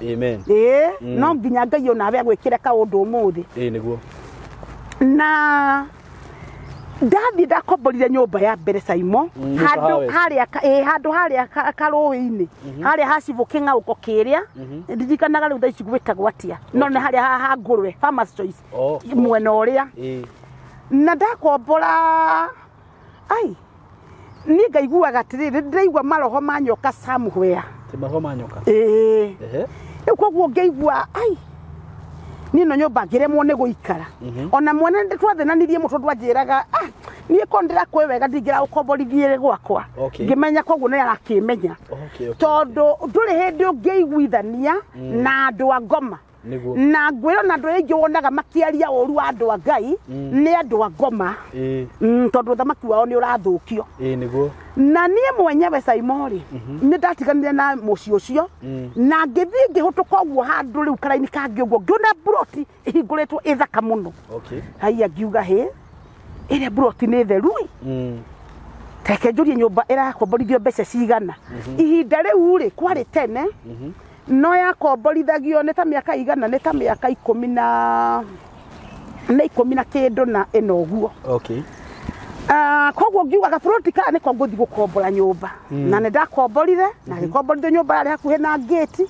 no nginya Ngai onawe agwĩkĩre kaũndũ ũmũthĩ
nĩguo
na ndathi ndakomborire nyũmba ya mbere SYMO handũ harĩa karũĩ-inĩ harĩa hacibũ kĩng'aũko kĩrĩa ndirikanaga rĩu thaa ici gwĩtagwo atĩa no nĩ harĩa ha ngũrwe Farmers Choice mwena ũrĩa na ndakombora niĩ ngaiguaga atĩrĩrĩ ndĩraigua maroho ma nyoka somewhere
maroho ma nyoka
rĩu koguo ngĩigua niĩ no nyũmba ngĩremwo nĩ gũikara ona mwene ndĩtwathenanirie mũtũ ndwanjĩraga niĩ ko ndĩrakũĩ wega ndingĩra gũkomborithie gwakwa ngĩmenya koguo nĩ arakĩmenya tondũ ndũrĩ hĩndĩ ũngĩiguithania na andũ a ngoma na ngwĩra na andũ aingĩ wonaga makĩaria ũru wa andũ a Ngai nĩ andũ a ngoma tondũ thamaki wao nĩ ũrathũkio na niĩ mwenyewe SYMO rĩ nĩ ndatiganire na mũciĩ ũcio na ngĩthiĩ ngĩhũtũka ũguo handũ rĩu karaini kangĩ ũguo ngĩona buroti ĩhingũrĩtwo ĩthaka mũno haiya ngiuga ĩrĩa buroti nĩ theru reke njũrie nyũmba ĩrakomborithio mbeca cigana ihinda rĩu rĩ kwarĩ tene no yakomborithagio nĩ ta mĩaka igana nĩ ta mĩaka 10 na kĩndũ na ĩno ũguo koguo ngiugaga buroti kana nĩko ngũthiĩ gũkombora nyũmba na nĩ ndakomborire na ngĩkomborithio nyũmba yarĩ hakuhĩ na ngĩti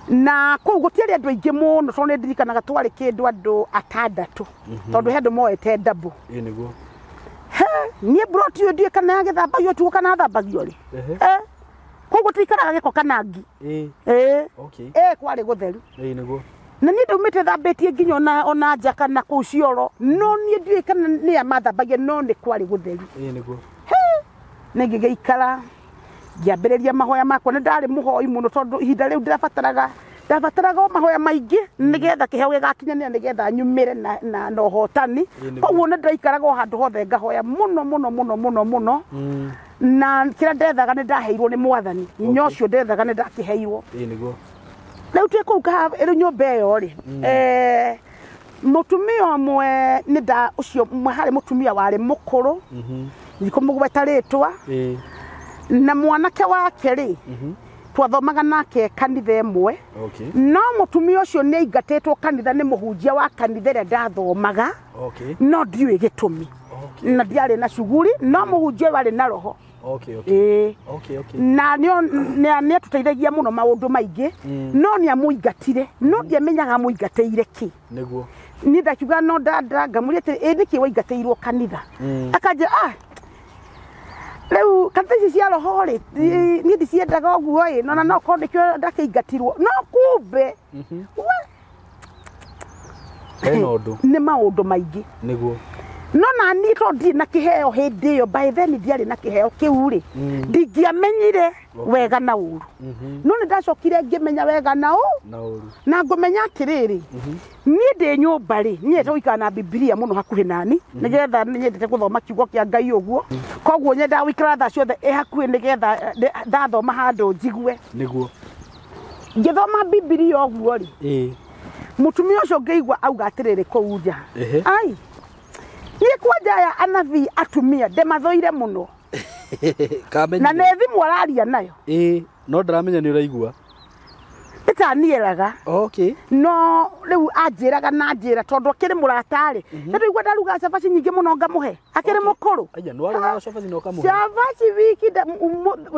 na kũu gũtiarĩ andũ aingĩ mũno tondũ nĩ ndirikanaga twarĩ kĩndũ andũ 6 tondũ he andũ moete ndambũ niĩ buroti ũyũ ndiĩ kana yagĩthambagio tuo kana thambagio rĩ koguo tũikaraga gĩko kana ngi kwarĩ gũtheru na niĩ ndaumĩte thambĩtie nginya ona nja kana kũu cioro no niĩ ndiũĩ kana nĩ amathambagia no nĩ kwarĩ gũtheru nĩ ngĩgĩikara ngĩambĩrĩria mahoya makwa nĩ ndarĩ mũhoi mũno tondũ ihinda rĩu ndabataraga mahoya maingĩ nĩgetha kĩheo gĩgakinyanĩra nĩgetha nyumĩre na ũhotani koguo nĩ ndaikaraga o handũ hothe ngahoya mũno na kĩrĩa ndethaga nĩ ndaheirwo nĩ Mwathani hinya ũcio ndethaga nĩ ndakĩheirwo rĩu twĩ kũu rĩu nyũmba ĩyo rĩ mũtumia ũmwe ũcio harĩ mũtumia warĩ mũkũrũ ndikũmũgweta rĩtwa na mwanake wake rĩ twathomaga nake kanitha ĩmwe no mũtumia ũcio nĩ aingatĩtwo kanitha nĩ mũhunjia wa kanitha ĩrĩa ndathomaga no ndiũĩ gĩtũmi na ndiarĩ na shughuli no mũhunjia warĩ na roho na nĩ atũteithagia mũno maũndũ maingĩ no nĩ amũingatire no ndiamenyaga amũingatĩire kĩ niĩ ndakiuga no ngamũria atĩ nĩkĩ waingatĩirwo kanitha akanjĩra rĩu kanitha ici cia roho rĩ niĩ ndiciendaga ũguo no korwo nĩkĩo ndakĩingatirwo no kumbe nĩ maũndũ maingĩ no na ni to ndi na kiheo hindi yo by then ndiari na kiheo kiu ri ndingiamenyire wega na uru no ni ndacokire ngimenya wega na uru na ngumenya atiriri ni ndi nyumba ri ni etoika na Biblia muno hakuhi nani nigetha nyendete guthoma kiugo kia Ngai uguo koguo nyenda wikira tha ciothe hakuhi nigetha ndathoma handu njigue
niguo
ngithoma Biblia uguo ri mutumia ucio ngeigua auga atiriri kuu nja ai ni kwanja ya anathi atumia ndemathoire muno na nethimu araria nayo
no ndaramenya ni uraigua
itanieraga
okay
no riu anjiraga na njira tondu akiri muratari ndu igua ndaruga cabaci nyingi muno ngamuhe akiri mukuru
aya no aruga cabaci no kamuhe
cabaci wiki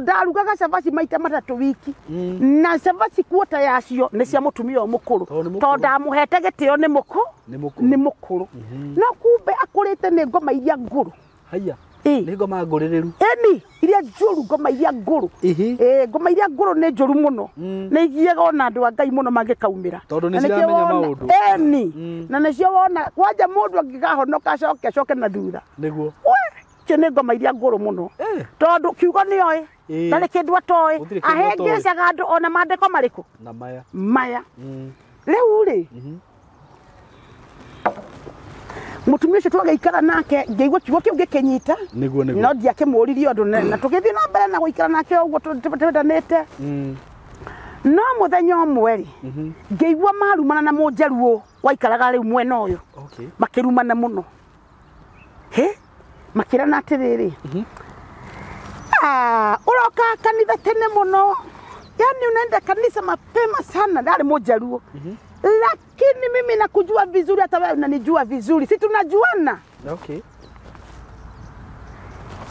ndarugaga cabaci maita matatu wiki na cabaci kuota yacio ni cia mutumia mukuru tondu ndamuhete gitio ni mukuru no kumbe akurite ni ngoma iria nguru
haya ni ngoma ngurireru
eni iria njuru ngoma iria nguru ngoma iria nguru ni njuru muno ni igiega ona andu a Ngai muno mangikaumira
tondu ni ciramenya maundu
eni na nicio wona kwanja mundu angikahonoka coke na thutha
niguo
cio ni ngoma iria nguru muno tondu kiugo ni oi ndari kindu atoi ahengecaga andu ona mandiko mariku
na
maya riu ri mutumia ucio twageikara nake ngeigua kiugo kiu gikinyita
niguo
no ndiakimuririe andu na tugithie na mbere na guikara nake uguo tutendanite no muthenya umwe ri ngeigua marumana na munjeruo waikaraga riu mwena uyu makirumana muno makirana atiriri uroka kanitha tene muno yani unaenda kanisa mapema sana ndari munjeruo lakini mimi nakujua vizuri hata wewe unanijua vizuri si tunajuana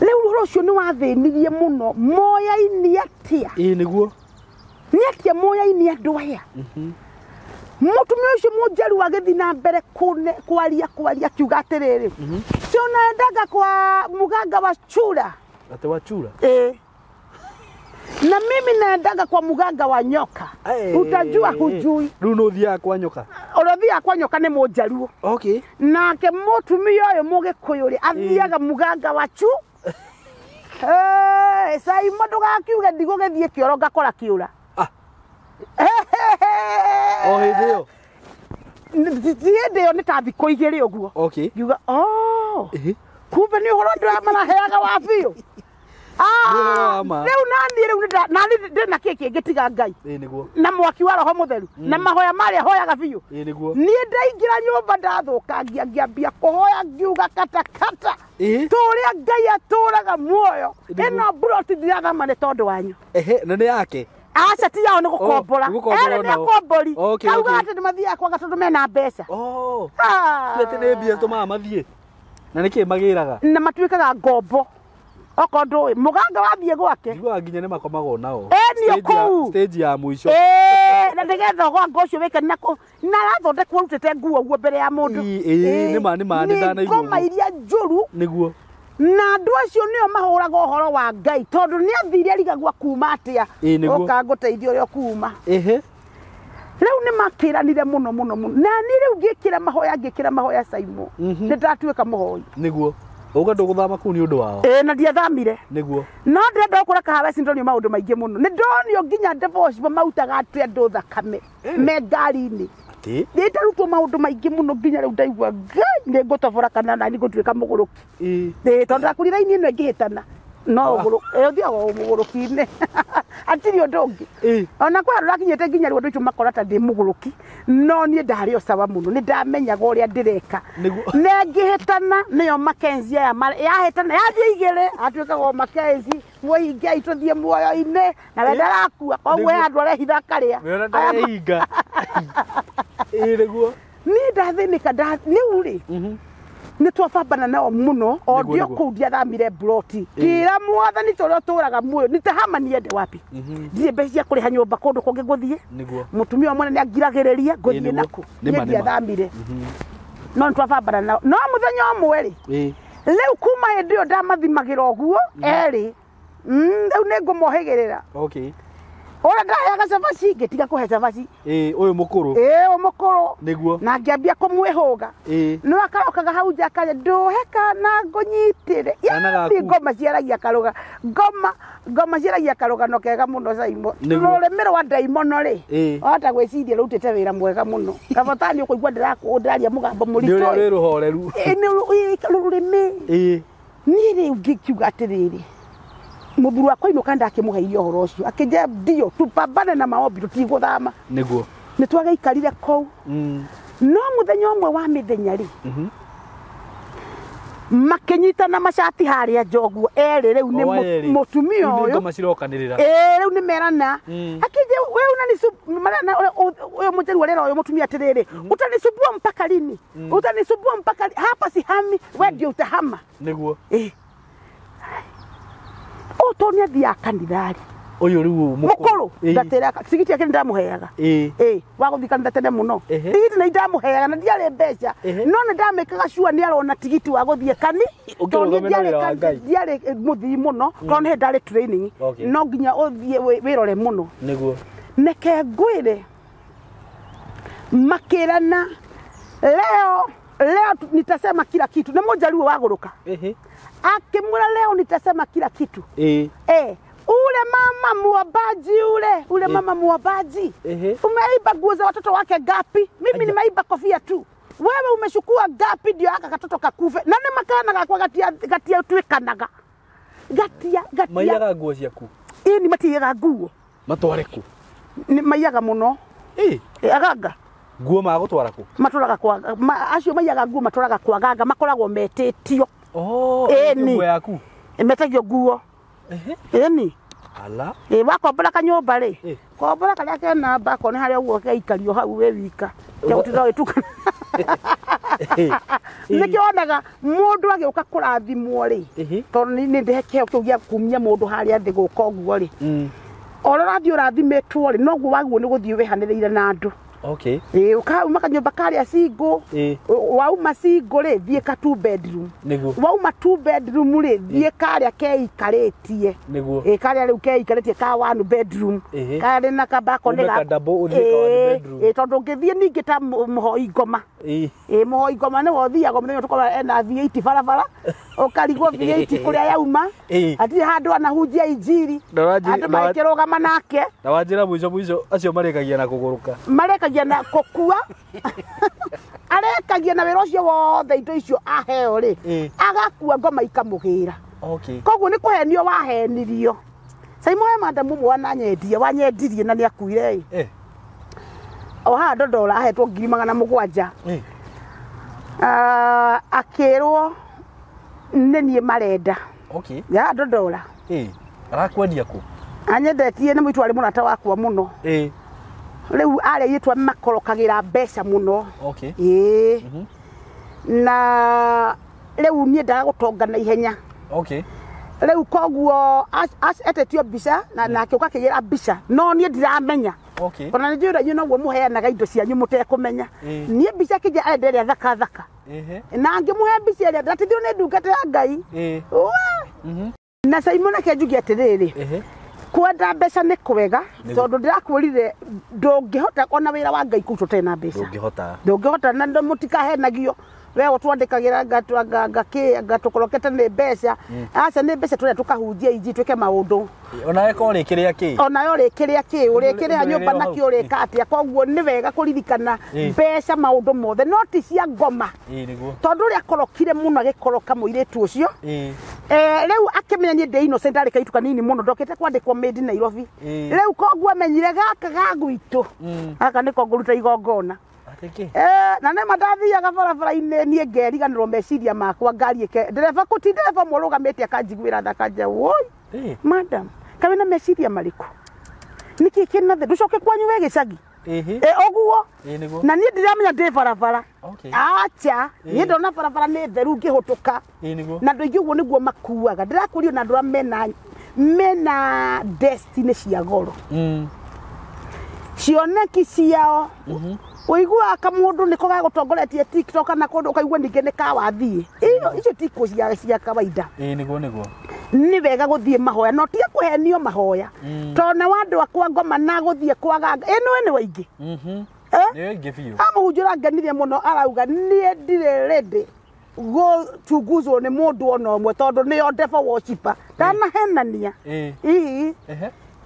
leo rocio ni wathinirie muno moya ini atia
niguo
ni atia moya ini andu aya mutumia ucio munjeru agithi na mbere kwaria kiuga atiriri cio naendaga kwa muganga wa chura
ate wa chura
na mimi naendaga kwa muganga wa nyoka utajua hujui
riu no thia kwa nyoka
orothia kwa nyoka ni munjeruo nake mutumia uyu mugikuyu ri athiaga muganga wa SYMO ndugakiuge ndigugithie kioro ngakora kiura
hidio
ndio nitathiko igiri uguo ngiuga kumbe ni uhoro ndamanaheaga wa biu riu nani ndina kiki ngitiga Ngai na mwaki wa roho mutheru na mahoya maria hoyaga biu
ni
ndaingira nyumba ndathukangia ngiambia kuhoya ngiuga kata turia Ngai aturaga muoyo ino broti ndiathama ni tondu wanyu
na ni yake
aca ti yao ni gukombora ni akombori kauga ati nimathia kwa gatondu mena mbeca
ati ni mbia tumaa mathie na niki magiraga
na matuikaga ngombo okondo muganga wathie gwake
ngua nginya ni makomago nao stage ya mwisho
na ndigetha gwa ngocio weke nako na rathondekwo rutete nguo guo mbere ya mundu
ni mani ndanaigua
ngoma iria njuru
niguo
na andu acio nio mahuraga uhoro wa Ngai tondu ni athire arigagwa kuma atia oka nguteithio rio kuma riu ni makiranire muno na ni riu ngikira mahoya SYMO ni ndatuika muhoi
niguo uga nduguthama ku ni undu wao
na ndiathamire
niguo
no ndenda ukura kahawa sindonio maundu maingi muno ni ndonio nginya divorce mautaga atu andu thakame me ngari-ini nditarutwo maundu maingi muno nginya riu ndaigua Ngai ni ngutobora kana nani ngutuika muguruki tondu ndakurira-ini ino ingihitana no uguru thiaga muguruki-ini atiri undu ungi ona kwa rurakinyete nginya riu andu icio makora ta ndi muguruki no nie ndari o sawa muno ni ndamenyaga uria ndireka ne ngihitana niyo Makenzi ya yahitana yathie igire atuikaga Makenzi muoyi Ngai tuthie muoyo-ini na we ndarakua koguo andu arehitha akaria
arehinga niguo
ni ndathinika niu ri ni twabambana nao muno o ndio kuu ndiathamire broti kira mwathani turia turaga muoyo nitahama niende wapi ndire mbeca cia kuriha nyumba kundu kungi nguthie mutumia wa mwana ni angiragiriria nguthie naku ndiathamire no twabambana nao no muthenya umwe ri riu kuma hindi yo ndamathimagira uguo eri riu ni ngumohigirira ora ndayaga cabaci ngitiga kuhe cabaci
uyu mukuru
uyu mukuru
niguo
na ngiambia kumwihuga no akarokaga hau nja akaja nduheka na ngunyitire yani ngoma ciaragia karuga ngoma ciaragia karugano kega muno SYMO rurimi rwa ndaimono ri ota gwiciria rutite wira mwega muno kabatani ukuigua ndiraria mugambo murito
ni ruhoreru
rurimi ni ri ngikiuga atiriri muburu wakwa inoka ndakimuhe irio horo ucio akije ndio tupambane na maombi tutiguthama
niguo
ni twagaikarire kou no muthenya umwe wa mithenya ri makinyita na mashati haria njoguo eri riu ni mutumia uyu
ngoma cirokanirira
riu ni merana akije we unani marana uyu mujeru wale uyu mutumia atiriri utanisumbua mpaka lini utanisumbua mpaka hapa sihami we ndio utahama
niguo
Tonya thia kanithari
uyu riu
mukuru ndatera sigiti yake ndamuheaga waguthikana tene muno tigiti na ndamuheaga na ndiare mbeca no na ndamekaga shua ni arona tigiti wa guthie kani ndiare muthi muno kono he ndare training no nginya uthie wirore muno
niguo
neke ngwire makirana leo nitasema kila kitu na mojaruo waguruka akimwona leo nitasema kila kitu ule mama muabaji umeiba nguo za watoto wake gapi mimi nimeiba kofia tu wewe umeshukua gapi ndio aka katoto kakufe na ni makana gakwa gatia twikanaga gatia
maiyaga nguo ciaku
ni matiyaga nguo
matware ku
ni maiyaga muno agaga
nguo magutwara ku
matwaraga kwa acio maiyaga nguo matwaraga kwa gaga makoragwo metitio
nguo yaku
metagio nguo ni
ala
wakombora kanyumba ri kombora karia kena mbako ni haria ugo gaikario hau we wika ya gutira wituka nikionaga mundu agiuka kurathimwo ri tondu ni ndihekeo kiu gia kumia mundu haria thi guka uguo ri orora thi urathimetwo ri noguo waguo ni guthii wihanireire na andu ukauma kanyumba karia single wauma single ri thie ka 2 bedroom wauma 2 bedroom ri thie karia keikaritie karia riu keikaritie ka 1 bedroom karia na kabako ni
ga double uthie ka 1 bedroom
tondu ngithie ningi ta muhoi ngoma muhoi ngoma ni wothiaga muthenya tukora ena V8 barabara ukarigwo V8 kuria yauma ati handu anahunjia injiri andu maikirugama nake
na wanjira mwico acio marikagia na kuguruka
na kokua arekagia na wira ucio wothe indo icio aheo ri agakua ngoma ikamugira koguo ni kuhenio wahenirio SYMO he madamu mwana nyendia wanyendirie na ni akuire o ha ndora ahetwo 700 akirwo nenie marenda ya ndora
arakwendia ku
anyendetie ni mwitwari munata wakwa muno riu aria yitwa makorokagira mbeca muno na riu nie ndaga gutongana ihenya riu koguo etetio mbica na akiuka kigira mbica no nie ndiramenya ona ni njira you noguo muheanaga indo cianyu mutekumenya nie mbica kija enderia thaka na ngimuhe mbica iria ndatithio ni ndungata ya Ngai na SYMO nake njugi atiriri kwenda mbeca ni kwega tondu ndirakwirire ndungihota ona wira wa Ngai kuu tutena mbeca ndungihota na mutikahenagio we utwandikagira ngatukorokete ni mbeca aca ni mbeca turia tukahunjia inji twike maundu
ona eko rikiria ki
ona yo rikiria ki urikiria nyumba na ki urika atia koguo ni wega kuririkana mbeca maundu mothe no ti cia ngoma tondu ria korokire muno agikoroka muiritu ucio riu akimenya ni ndi innocent ari kaitu kanini muno ndokete kwandikwo made Nairobi riu koguo amenyire gaka gaguitu aka niko nguruta igongona na ne madathiaga barabara-inĩ niĩ ngeriganĩrwo meciria makwa ngari ĩke ndereba mũrũgamĩte akanjiguĩra thakanja woi madam kawe na meciria marĩkũ nĩkĩ kĩnathe ndũcoke kwanyu we gĩcagi ũguo na niĩ ndiramenya ndĩ barabara acha niĩ ndona barabara nĩ theru ngĩhũtũka na andũ aingĩ ũguo nĩguo makuaga ndĩrakũrio na andũ mena destiny cia goro cioneki ciao uigua kamundu niko gagutongoretie TikTok na kundu ukaigua ninge ni kawathie iyo icio tiko cia kawaida
niguo
ni wega guthie mahoya no tie kuhenio mahoya tona wandu akwa ngoma na guthie kwaganga eno ni waingi
ni waingi biu
amuhunjura ngenithie muno arauga nie ndire ready go chunguzwo ni mundu ona umwe tondu ni devil worshiper dana henania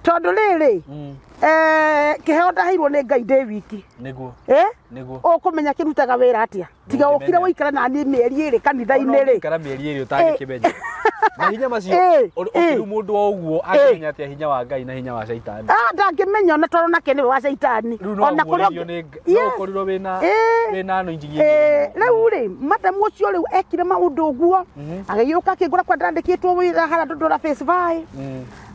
tondu riri kiheo ndahirwo ni Ngai ndi wiki
niguo
ukumenya kirutaga wira atia tiga ukire woikara na ni mieri iri kanitha-ini ri
kara mieri iri utangikimenya na hinya macio ukiru mundu wa uguo akimenya atia hinya wa Ngai na hinya wa shaitani
ndangimenya ona tondu nake ni wa shaitani
ona kurio no kurirwo wina no injigi
riu ri madam ucio riu ekire maundu uguo agiyuka akigura kwa ndandikitwo wira hara ndondora face vai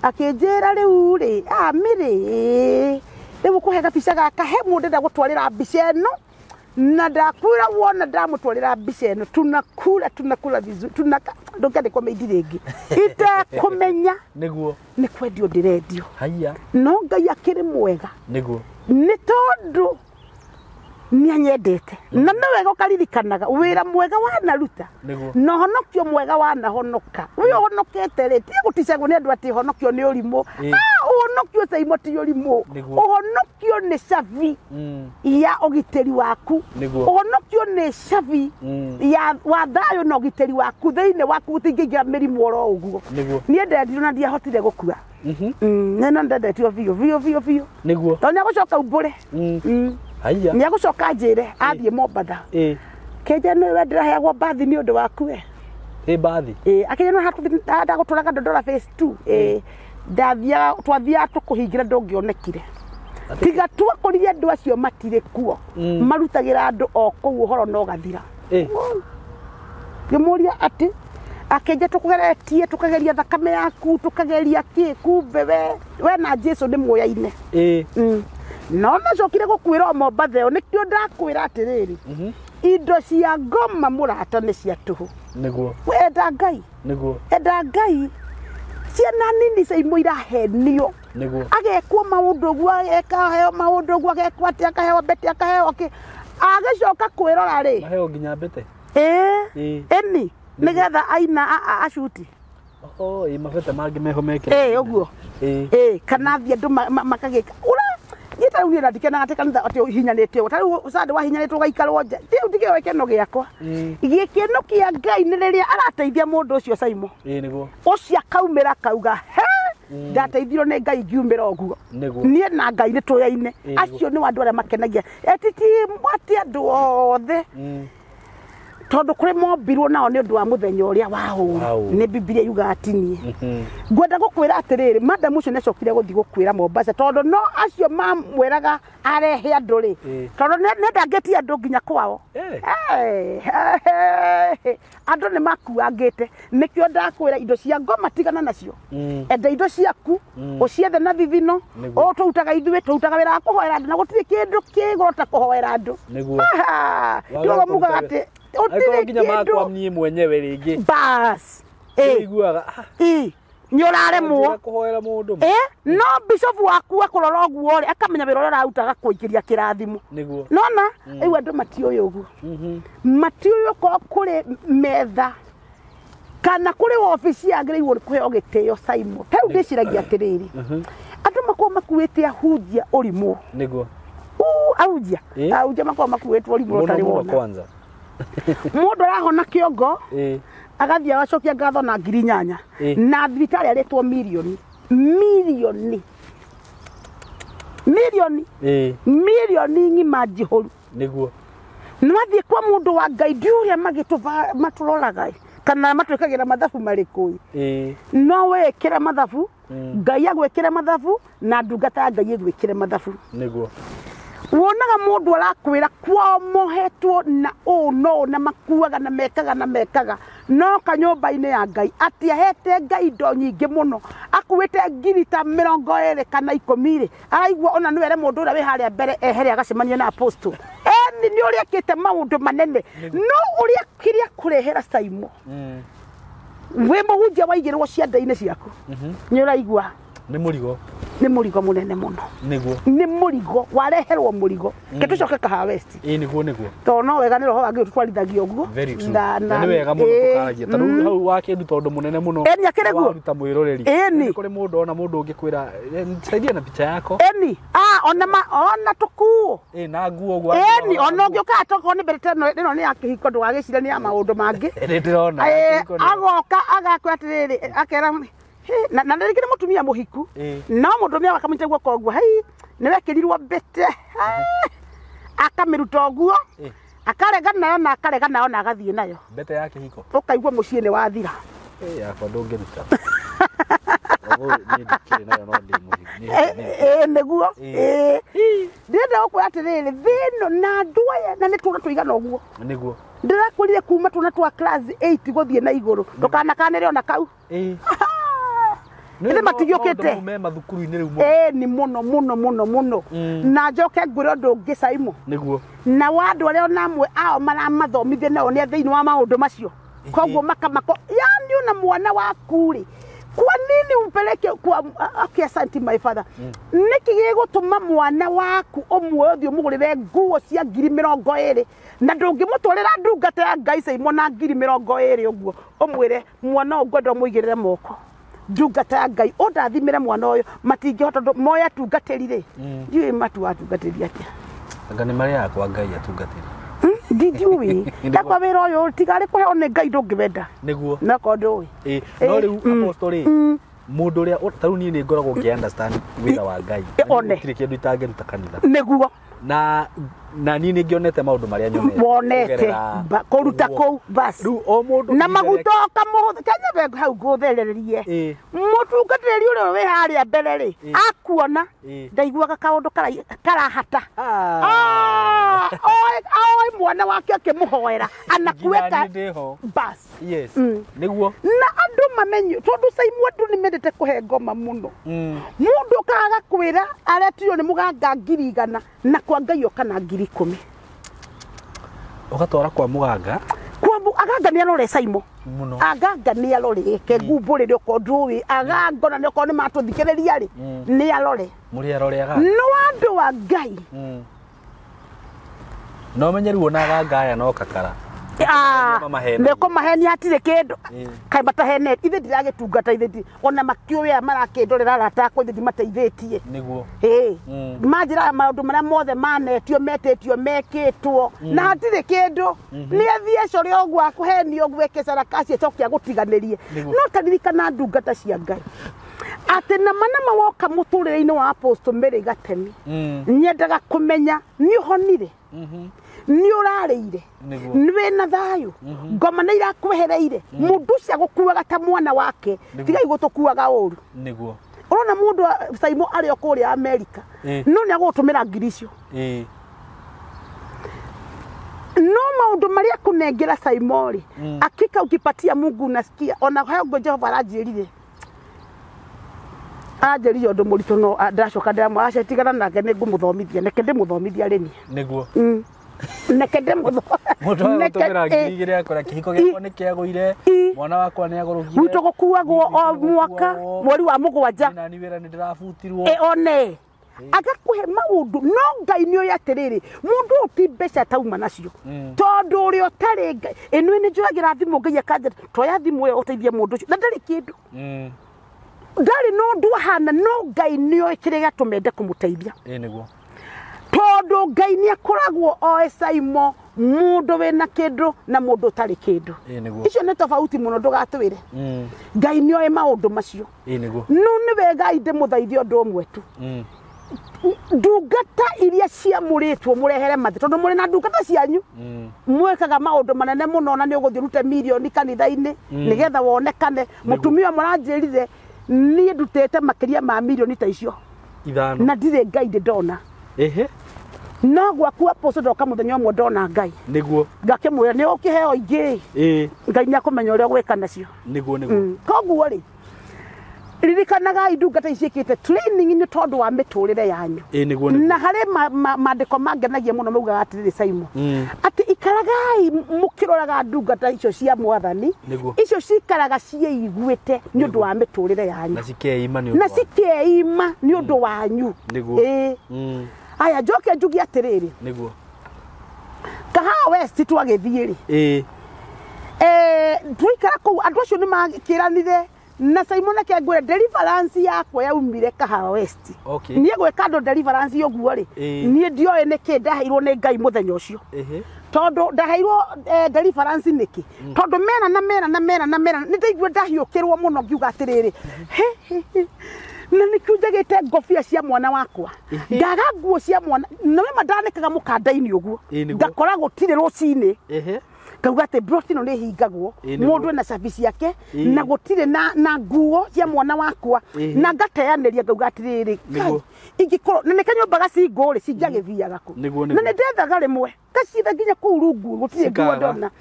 akinjira riu ri miri riu kuhega bica gaka he mundu nda gutwarira bica eno na ndakwira wona ndamutwarira bica eno tunakula vizuri ndongende kwa meidirengi ite kumenya
niguo
ni kwendio ndirendio
haya
no Ngai akiri mwega
niguo
ni tondu nianyendete na nawe ukaririkanaga wira mwega wanaruta no honokio mwega wanahonoka uyo honokete ri tie guticagwo ni andu ati honokio ni urimu honokio SYMO ti urimu honokio ni cabi ya ogiteri waku honokio ni cabi ya wathayo na ogiteri waku thiine waku utingigira mirimu oro uguo ni ndendio na ndiahotire gukua nena ndendetio biu
niguo
tonya gucoka umbure
haya
ni agucoka njire athie Mombatha keje ni we ndiraheagwo bathi ni undu waku
bathi
akenye no hatu guturaga ndondora phase 2 twathia tukuhingira ndungionekire tiga twakoririe andu acio matire kuo marutagira andu o kuu uhoro no gathira ngimuria ati akenje tukugeretie tukageria thakame yaku tukageria ki kumbe we na Jesu ni muoyaine no nacokire gukwira Mombatha nikio ndakwira atiriri indo cia ngoma murata ni cia tuhu
niguo
wenda Ngai enda Ngai ciana nini SYMO irahenio
niguo
agekwo maundu guo agekaheo maundu guo agekwo ati akaheo beti akaheo agacoka kwirora ri
maheo nginya bete
eni nigetha aina ashuti
mabete mangi meho mekire
uguo kana thia ndu makagika Gita uni ndikena ati kanitha ati hinyanite tari sande wa hinyanite gaikarwo nja ti utige wekeno giakwa gikeno kia Ngai ni riria arateithia mundu ucio SYMO
niguo
ucio akaumira kauga ndateithiro ni Ngai ngiumira oguo nie na Ngai ni tuyaine acio ni wandu aria makenagia etiti mwati andu othe tondu kuri mombirwo nao ni undu wa muthenya uria wao ni Biblia yuga atinie ngwenda gukwira atiriri madam ucio necokire guthi gukwira Mombasa tondu no acio mamwiraga arehe andu ri tondu ne ndangeti andu nginya kwao andu ni makuangite nikio ndakwira indo cia ngoma tigana nacio enda indo ciaku uciethe na thithino o tuutaga ithuĩ tuutaga wira wa kuhoera andu na gutiri kindu kigota kuhoera andu niguo ndio mugaga ati
Akwa nginya makwa mnie mwenyewe ringi
bas
iguaga
nyoraremwo
kuhoera mundu
no bishop waku akurora guo ri akamenya wira urautaga kuingiria kirathimo
niguo
nona iwe andu matioyo uguo matioyo ko kuri metha kana kuri office yagiriirwo kuheo gitio SYMO tau ndiciragia atiriri andu makwa makuite ahunjia urimu
niguo
ahunjia makwa makuite urimu rotari wona
kwanza
mundu arahona kiongo agathia agacokia ngatho na 8,000 na thibitari aretwo milioni ng'ima njihoru
niguo
nwathie kwa mundu wa Ngai ndiuria maturoraga kana matwikagira mathabu marikui no wekira mathabu Ngai agwikira mathabu na ndungata Ngai agwikire mathabu
niguo
wonaga mundu arakwira kwao mohetwo na no na makuaga na mekaga no kanyumba-ini ya Ngai ati ahete Ngai ndo nyingi muno akuite ngiri ta 20 kana 10 araigua ona niwere mundu uria wi haria mbere ehere agacemania na apostle ni uria kite maundu manene no uria kiria kurehera SYMO we muhunjia waigirwo cianda-ini ciaku ni uraigua
Nĩ mũrigo.
Nĩ mũrigo mũnene mũno.
Nĩguo.
Nĩ mũrigo wareherwo mũrigo. Ketucoke kaha west.
Nĩguo.
To no wega nĩ roho wangi tutwarithagia ũguo.
Na nĩ wega mũno tukaragia. Tarĩu hau wakĩndu tondũ mũnene mũno.
Eni akĩreguo.
Waruta mwĩroreri.
Eni.
Kũrĩ mũndũ ona mũndũ ũngĩkwĩra saidia na picha yako.
Eni. Ona tukuo.
Na nguo gwa.
Eni ona ũngĩũka toko nĩ mbere teno ĩno nĩ ya kĩhiko ndũgagĩcire nĩ ya maũndũ mangĩ.
Ndĩrona.
Agoka agakwĩra atĩrĩrĩ akera na ndirikire mutumia muhiku no mundu ni akamite guoko guo hai ni wekirirwo mbete akamiruta guo akarega nayo na agathie nayo
mbete yake hiko
ukaigwa mucii ni wathira
yakwa ndungiruta ogo ni ndikire nayo no ndi muhiku
niguo ndenda gukwira atiriri thino na nduaya na ni tuna tuigana guo
niguo
ndirakurire kuma tuna twa class 8 guthie na iguru ndukanakanire ona kau Nĩ matigĩũkĩte
me mathukuru-inĩ rĩu
nĩ mũno na njoke ngwĩre ũndũ ũngĩ SYMO
nĩguo
na andũ arĩa ona amwe ao maramathomithia nao nĩ thĩinĩ wa maũndũ macio koguo makamako yani una mwana waku rĩ kwa nini umpeleke kwa okay asante my father niki gĩgũtũma mwana waku ũmwe ũthiĩ ũmũgũrĩre nguo cia 20,000 na ndũngĩmũtwarĩra ndungata ya Ngai SYMO na 20,000 ũguo ũmwĩre mwana ũngwenda mũigĩrĩre moko ndungata ya Ngai ũndathimĩre mwana ũyũ matingĩhota moya tungatĩri ndiũĩ matu atungatĩri atia
anga nĩ marĩa yakwa Ngai atungatĩri
ndiũĩ yakwa wĩra ũyũ tigarĩ kũheo nĩ Ngai ndũngĩwenda
nĩguo
na ko ndũĩ
no rĩu apostoli mũndũ ũrĩa tarĩu niĩ nĩ ngoragwo ngĩ understand wĩra wa Ngai gũtirĩ kĩndũ itangĩruta kanitha nĩguo na niĩ nĩ ngĩonete maũndũ marĩa
nyonete kũruta kũu basi na maguta ũkamũhũthĩra kenya hau ngũthererie mũtungatĩri ũrĩa wĩ harĩa mbere rĩ akuona ndaiguaga kaũndũ karahata oĩ mwana wake akĩmũhoera anakuĩka basi
nĩguo
na andũ mamenyo tondũ SYMO andũ nĩ mendete kũhe ngoma mũno mũndũ kaga kwĩra aretirwo nĩ mũganga 100 na kwa Ngai okana 10,000
ugatwara kwa muganga
aganga nĩ arore SYMO
muno
aganga nĩ arore ke ngumbo rĩrĩ ko ndũĩ aganga na nĩko nĩ matũthikĩrĩria rĩ nĩ arore
mũrĩ aroreaga
no andũ wa Ngai
no menyeruo na aganga aya no kakara
nĩko maheni hatirĩ kĩndũ kaĩ matahene ithe ndiragĩtungata ithe ona makĩũĩ marakĩndorera arata akwa ithe ndimateithĩtie
nĩguo
manjĩra maũndũ marĩa mothe manetio metĩtio mekĩtwo na hatirĩ kĩndũ nĩ athiĩ core ũguo akũheni ũguo ĩkĩcarakaci ĩcokia gũtiganĩrie no taririkana ndungata cia Ngai atĩ nama woka mũtũrĩre-inĩ wa Apostle Mary Gatemi nyendaga kũmenya nĩ ũhonire nĩ ũrarĩire nĩ wĩna thayũ ngoma nĩ irakwehereire mũndũ ũcio agũkuaga ta mwana wake tigai gũtũkuaga ũru
nĩguo
ũrona mũndũ SYMO arĩ o kũrĩa Amerika no nĩ agũtũmĩra ngiri icio no maũndũ marĩa kũnengera SYMO rĩ hakika ukipatia Mungu unasikia ona hayo Jehova aranjĩrire ũndũ mũritũ no ndacoka ndamwace tigana nake nĩ ngũmũthomithia neke ndĩmũthomithia rĩni
nĩguo
neke
ndĩmũthomithia ngiri akora kĩhiko gĩakwa nĩ kĩagũire mwana wakwa nĩ agũrũgire
gwitũ gũkuagwo o mwaka mweri wa 7
na nĩ wĩra nĩ ndĩrabutirwo
one agakuhe maũndũ no Ngai nĩ oya atĩrĩrĩ mũndũ ũti mbeca tauma nacio tondũ ũrĩa ũtarĩ Ngai ĩno nĩ njoyagira thimũ Ngai akanja toya thimũ ĩyo ũteithie mũndũ ũcio na ndarĩ kĩndũ ndari no ndu hana no Ngai nĩ oĩ kĩrĩa gatũmende kũmũteithia
nĩguo
tondũ Ngai nĩ akoragwo oĩ SYMO mũndũ wĩna kĩndũ na mũndũ ũtarĩ kĩndũ icio nĩ tofauti mũno ndũgatwĩre Ngai nĩ oĩ maũndũ macio no nĩ wega ndĩmũthaithie ũndũ ũmwe tu ndungata iria ciamũrĩtwo mũrehere mathi tondũ mũrĩ na ndungata cianyu mwĩkaga maũndũ manene mũno na nĩ ũgũthiĩ rute milioni kanitha-inĩ nĩgetha wonekane mũtumia mũranjĩrire niĩ ndutĩte makĩria ma milioni ta icio na ndirĩ Ngai ndona no gwaku Apostle ndoka mũthenya ũmwe ndona Ngai
nĩguo
ngakĩmwĩra nĩ ũkĩheo ingĩ Ngai nĩ akũmenya ũrĩa gwĩka nacio
nĩguo
koguo rĩ ririkanaga ndungata iciĩkĩte training nĩ tondũ wa mĩtũrĩre yanyu na harĩ maandĩko mangenagia mũno maugaga atĩrĩrĩ SYMO atĩ ikaragai mukiroraga ndungata icio cia mwathani icio cikaraga ciĩiguĩte nĩ ũndũ wa mĩtũrĩre yanyu na cikeima nĩ ũndũ wanyu aya njoke njugi atĩrĩrĩ Kahawa West twagĩthiĩ rĩ tuikara kũu andũ acio nĩ makĩranire na SYMO na kĩngwĩre deliverance yakwa yaumire Kahawa West niĩ gwĩka andũ deliverance ũguo rĩ niĩ ndioĩ nĩkĩ ndaheirwo nĩ Ngai mũthenya ũcio tondu ndaheirwo deliverance nĩkĩ tondu mena nĩ ndaigua ndahiũkĩrwo mũno ngiuga atĩrĩrĩ na nĩkiunjagĩte ngobia cia mwana wakwa ndaga nguo cia mwana na mandanĩkaga mũkanda-inĩ ũguo ngakora gũtirĩ rũcinĩ kauga atĩ broti no nĩ hingagwo mũndũ ena cabi ciake na gũtirĩ na nguo cia mwana wakwa na ngateanĩria ngauga atĩrĩrĩ ingĩkorwo na nĩ kanyũmba gacingũrĩ cinjagĩthiaga kũ na nĩ ndethaga rĩmwe ngacitha nginya kũu rungu gũtirĩ nguo ndona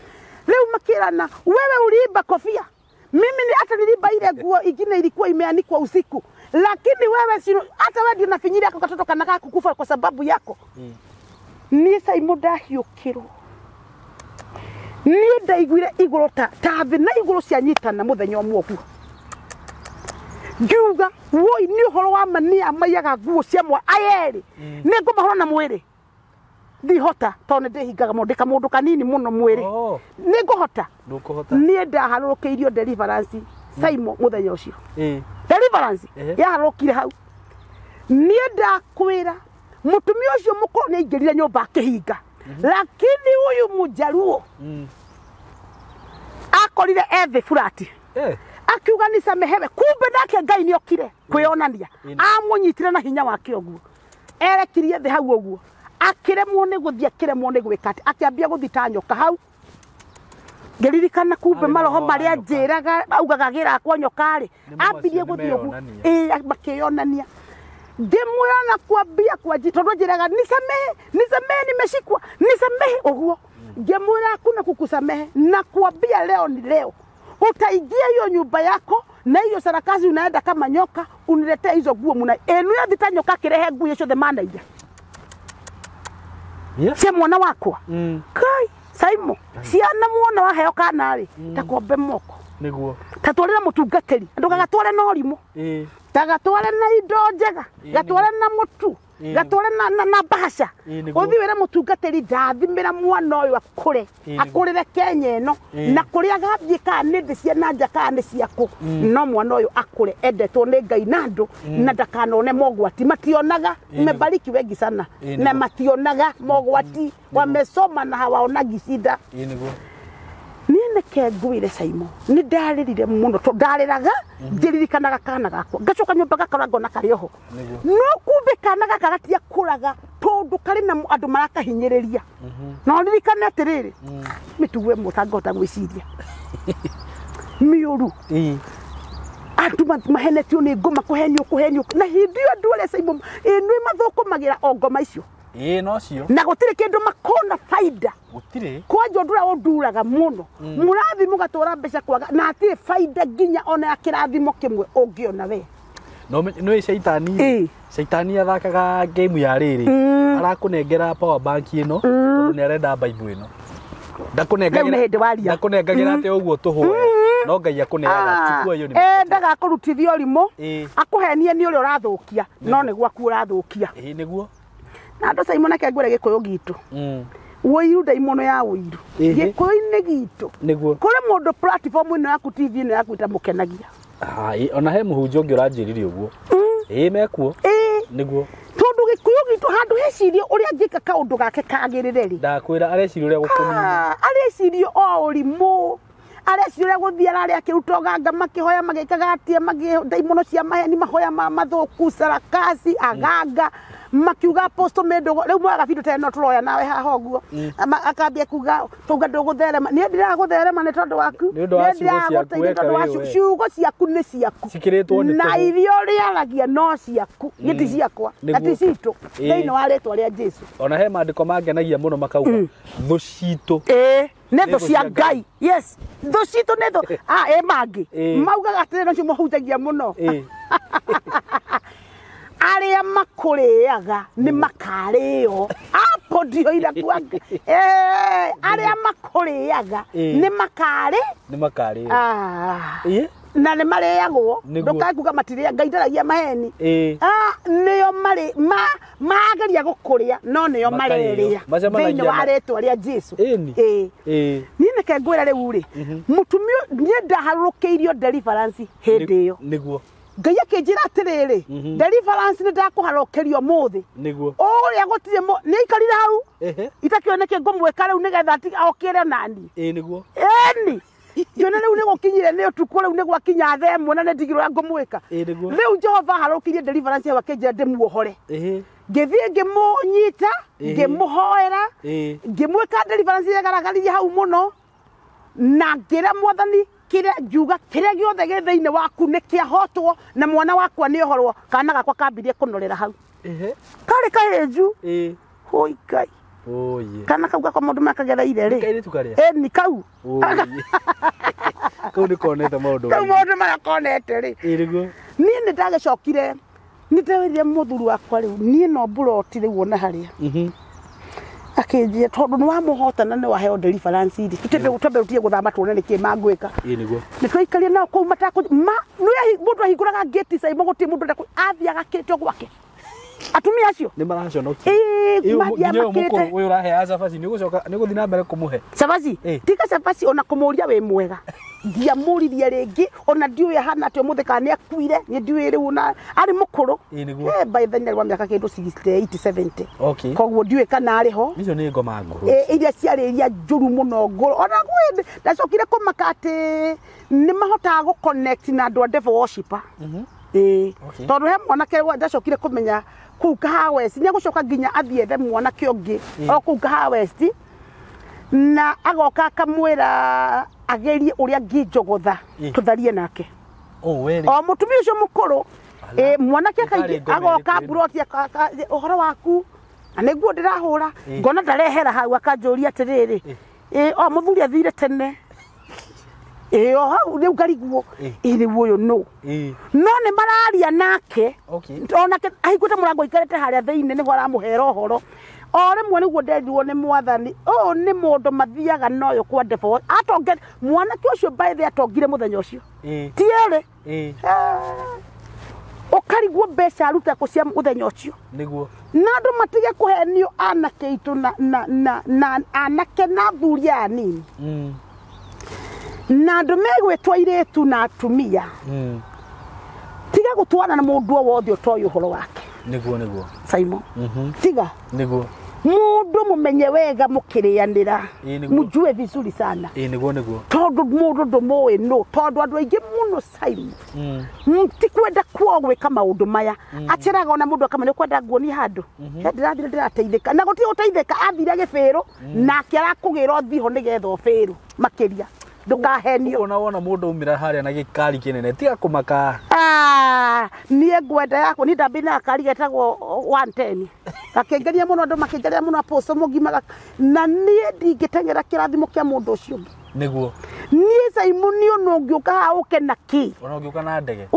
rĩu makĩrana wewe uliiba kofia mimi ni hata niliiba ile nguo ingine ilikuwa imeanikwa usiku lakini wewe hata wewe ndio nafinyira yako katoto kana kukufa kwa sababu yako ni SYMO ndahiũkĩrwo niĩ ndaiguire igũrũ ta thĩ na igũrũ cianyitana mũthenya ũmwe ũguo ngiuga woi nĩ ũhoro wa mania maiyaga nguo cia mwa ayerĩ nĩ ngũmahũra na mwĩrĩ ndihota tondũ ndĩhingaga mũndũ kanini mũno mwĩrĩ nĩ ngũhota niĩ ndaharũrũkĩirio deliverance SYMO mũthenya ũcio deliverance yaharũrũkire hau niĩ ndakwĩra mũtumia ũcio mũkũrũ nĩ aingĩrire nyũmba akĩhinga lakini huyu mujaruo akorire ethe furati akiuga nisamehewe kumbe nake Ngai nĩ okire kwĩonania amunyitire na hinya wake ũguo erekirie thĩ hau ũguo akĩremwo nĩ gũthiĩ akĩremwo nĩ gwĩka atĩ akĩambia gũthitanyoka hau ngeririkana kumbe maroho marĩa njĩraga augaga gĩra kwa nyoka rĩ ambirie gũthiĩ ũguo makĩonania ndimwira na kuambia kwa tondu njiraga nisamehe nimeshikwa nisamehe uguo ngemwira hakuna kukusamehe na kuambia leo ni leo utaingia hiyo nyumba yako na hiyo sarakazi unaenda kama nyoka uniletee hizo nguo muna enu ya thitanyoka kirehe nguo hizo the manager cia mwana wakwa kai SYMO ciana muona waheo kana ri takwambe moko niguo tatwarira mutungateri andu gagatware na ũrimũ tagatware na indo njega gatware na mũtu gatware na bahasha uthi wĩra mutungateri ndathimĩra mwana ũyũ akũrĩre Kenya ĩno na kũrĩa gathiĩ kana nĩ thĩ cia nanja kana nĩ ciakũ no mwana ũyũ akũre endetwo nĩ Ngai na andũ na ndakanone mogwati mationaga imebariki wengi sana na mationaga mogwati wamesoma na hawaonagi shida nene kengwire SYMO ni ndarĩrire mũno to ndarĩraga njiririkanaga kana gakwa ngacoka nyũmba gakarango na karĩoho no kumbe kana gaka gatia kũraga tondu karĩ na andũ marakahinyĩrĩria no ririkane atĩrĩrĩ mĩtugo ĩmwe ũtangĩhota gwĩciria mĩũru andũ mahenetio nĩ ngoma kũhenio na hĩndĩ ĩyo andũ arĩa SYMO ĩno mathũkũmagĩra o ngoma icio no cio na gũtirĩ kĩndũ makona faida gũtirĩ kwanja ndura onduraga mũno mũrathi mũgatwara mbeca kwaga na atirĩ faida nginya ona ya kĩrathimo kĩmwe ũngĩona we no nĩ shaitani athakaga game ya rĩrĩ arakũnengera power bank ĩno tondũ nĩ arenda Bible ĩno ndakũnengagĩra atĩ ũguo tũhũe no Ngai akũneaga chukua hiyo ndagakũrutithia ũrimũ akũhenie nĩ ũrĩa ũrathũkia no nĩ gwaku ũrathũkia nĩguo na andũ SYMO na kengwĩre Gĩkũyũ gitu woiru ndaimono ya woiru Gĩkũyũ-inĩ gitu kũrĩ mũndũ platform ĩno yaku TV ĩno yaku ĩtamũkenagia ona he mũhunjia ũngĩ ũranjĩrire ũguo mekuo nĩguo tondu Gĩkũyũ gitu handũ hecirie ũrĩa angĩka kaũndũ gake kagĩrĩre rĩ ndakwĩra arecirie ũrĩa gũkũnina arecirie o ũrimũ arecirie gũthiĩ ararĩa kĩrutoga makĩhoya magĩkaga atie ndaimono cia maheni mahoya mathũku sarakasi aganga makiuga apostle Mendaga rĩu mwaga video tena turoya nawe haha ũguo akambia kuga tuga ndũgũtherema niĩ ndiragũtherema nĩ tondu waku ciugo ciaku nĩ ciaku na irio rĩaragia no ciaku gĩti ciakwa ati citũ thĩinĩ wa rĩtwa rĩa Jesu ona he maandĩko mangenagia mũno makauga thũ citũ nĩ thũ cia Ngai yes thũ citũ nĩ thũ mangĩ maugaga atĩrĩ no cio mũhunjagia mũno aria makureaga ni makareo apo ndio ila kwanga aria makureaga ni makare na nĩ mareagwo ndukakuga matiria ngaitharagia maheni nĩo marĩ mageria gũkũrĩa no nĩo mareria thĩinĩ wa rĩtwa rĩa Jesu niĩ nĩke ngwĩra rĩu rĩ mũtumia niĩ ndaharũrũkĩirio deliverance hĩndĩ ĩyo
nĩguo
Ngai akĩnjĩra atĩrĩrĩ deliverance nĩ ndakũharũrũkĩrio mũthĩ
nĩguo
ũrĩa gũtirĩ nĩ aikarire hau itakĩoneke ngũmwĩka rĩu nĩgetha okĩre nani
nĩguo
Yona rĩu nĩ gũkinyire nĩ ũtukũ rĩu nĩ gwakinya thaa ĩmwe na nĩ ndigirwo ngũmwĩka rĩu Jehova harũkirie deliverance yawe akĩnjĩra ndĩmuohore ngĩthiĩ ngĩmũnyita ngĩmũhoera ngĩmwĩka deliverance yagaragaririe hau mũno na ngĩra mwathani kĩrĩa ngiuga kĩrĩa gĩothe gĩ thĩinĩ waku nĩ kĩahotwo na mwana wakwa nĩ ohorwo kana gakwa kambirie kũnorera hau karĩ kahĩnju hoi Ngai kana kau gakwa mũndũ makagereire rĩ ni kau
kau nĩ konete maũndũ
kau mũndũ magakonete rĩ niĩ nĩ ndagĩcokire nĩ ndawĩrire mũthuri wakwa rĩu niĩ no mburoti rĩu ona harĩa akĩnjĩra tondũ nĩ wamũhotana nĩ waheo deliverance tũtambĩrũtie gũthama tuone nĩkĩ mangwĩka nĩ twaikaria nao kũu mũndũ ahingũraga gate SYMO gũtirĩ mũndũ athiaga kĩrĩtio gwake atumia acio
nĩ maraconokia ũyũ ũrahe cabaci nĩ gũthiĩ na mbere kũmũhe
cabaci tiga cabaci ona kũmũria wĩ mwega ndiamũririe rĩngĩ ona ndiũĩ ahana atĩ ũmũthĩ kana nĩ akuire nĩ ndiũĩ rĩu na arĩ mũkũrũ by the way wa mĩaka kĩndũ 68 70 koguo ndiũĩ kana arĩ ho
icio nĩ ngoma ngũrũ
iria ciarĩ iria njũru mũno ngũrũ ona gwĩ ndacokire kũmaka atĩ nĩ mahotaga gũconnect na andũ a devil worshiper tondũ he mwanake ndacokire kũmenya kũu Kahawa West nĩ gũcoka nginya athiethe mwanake ũngĩ o kũu Kahawa West na agoka akamwĩra agerie ũrĩa ngĩnjogotha tũtharie nake o mũtumia ũcio mũkũrũ mwanake kaingĩ agoka buroti ũhoro waku na nĩguo ndĩrahũra ngona ndarehera hau akanjũria atĩrĩrĩ o mũthuri athire tene o hau rĩu ngariguo rĩu ũyũ no nĩ mararia nake onake ahingũte mũrango aikarĩte harĩa thĩinĩ nĩguo aramũhera ũhoro o rĩmwe nĩguo nderirwo nĩ mwathani ũyũ nĩ mũndũ mathiaga noyo kwa devil atonge mwanake ũcio mbaithĩ atongire mũthenya ũcio ti erĩ ũkarigwo mbeca aruta kũ cia mũthenya ũcio na andũ matige kũhenio anake aitũ na anake na athuri aya anini na andũ megwĩtwo airĩtu na atumia tiga gũtwarana na mũndũ o wothe ũtoĩ ũhoro wake
nĩguo
SYMO tiga mũndũ mũmenye wega mũkĩrĩanĩra mũjue vizuri sana tondũ mũndũ ndũmũĩ no tondũ andũ aingĩ mũno SYMO tikwenda kuo gwĩka maũndũ maya aceraga ona mũndũ akamenya kwenda nguonia handũ ndĩrathire ndĩrateithĩka na gũtirĩ gũteithĩka athire gĩbĩrũ nake arakũgĩra ũthiho nĩgetha ũbĩrũ makĩria ndukahenio
wona mũndũ umira harĩa na gĩkari kĩnene tiga kũmaka
niĩ ngwenda yakwa nĩ ndambĩ na gakari getagwo 110 gakĩngenia mũno andũ makĩngeria mũno aposto mũgima na niĩ ndingĩteng'era kĩrathimo kĩa mũndũ ũcio ũngĩ
nĩguo
niĩ SYMO nĩ ona ũngĩũka haha ũkena kĩ
ona ũngĩũka na ndege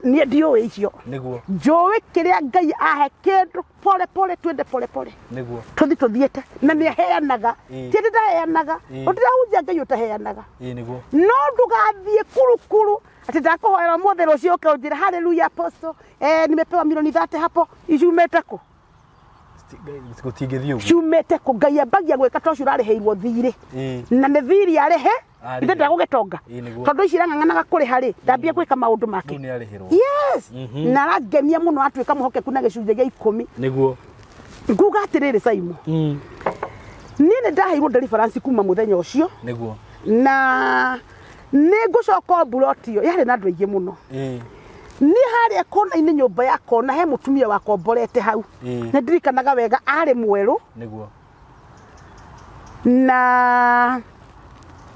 niĩ ndiũĩ icio
nĩguo
njũĩ kĩrĩa Ngai ahe kĩndũ pole twende pole
nĩguo
tuthiĩte na nĩ aheanaga ti ndĩ ndaheanaga ũndirahunjia Ngai ũtaheanaga
nĩguo
no ndũgathiĩ kurukuru ati ndakuhoera mũthĩ rũciũ ũkanjĩra haleluya apostle nimepewa milioni 30 hapo icumĩte kũ
gũtingĩthiĩ ũguo
ciumĩte kũ Ngai ambagia gwĩka ta ũcio ũrarĩhĩirwo thirĩ na nĩ thirĩ arĩhe ithe ndagũgĩtonga tondũ ici irang'ang'anaga kũrĩha rĩ ndambia gwĩka maũndũ make yes na arangenia mũno atuĩka mũhokeku na gĩcunjĩ gĩa 10
nĩguo
nguga atĩrĩrĩ SYMO niĩ nĩ ndaheirwo deliverance kuma mũthenya ũcio
nĩguo
na nĩ ngũcoka mburoti ĩyo yarĩ na andũ aingĩ mũno nĩ harĩa kona-inĩ nyũmba ya kona he mũtumia wakomborete hau nĩ ndirikanaga wega arĩ mwerũ
nĩguo
na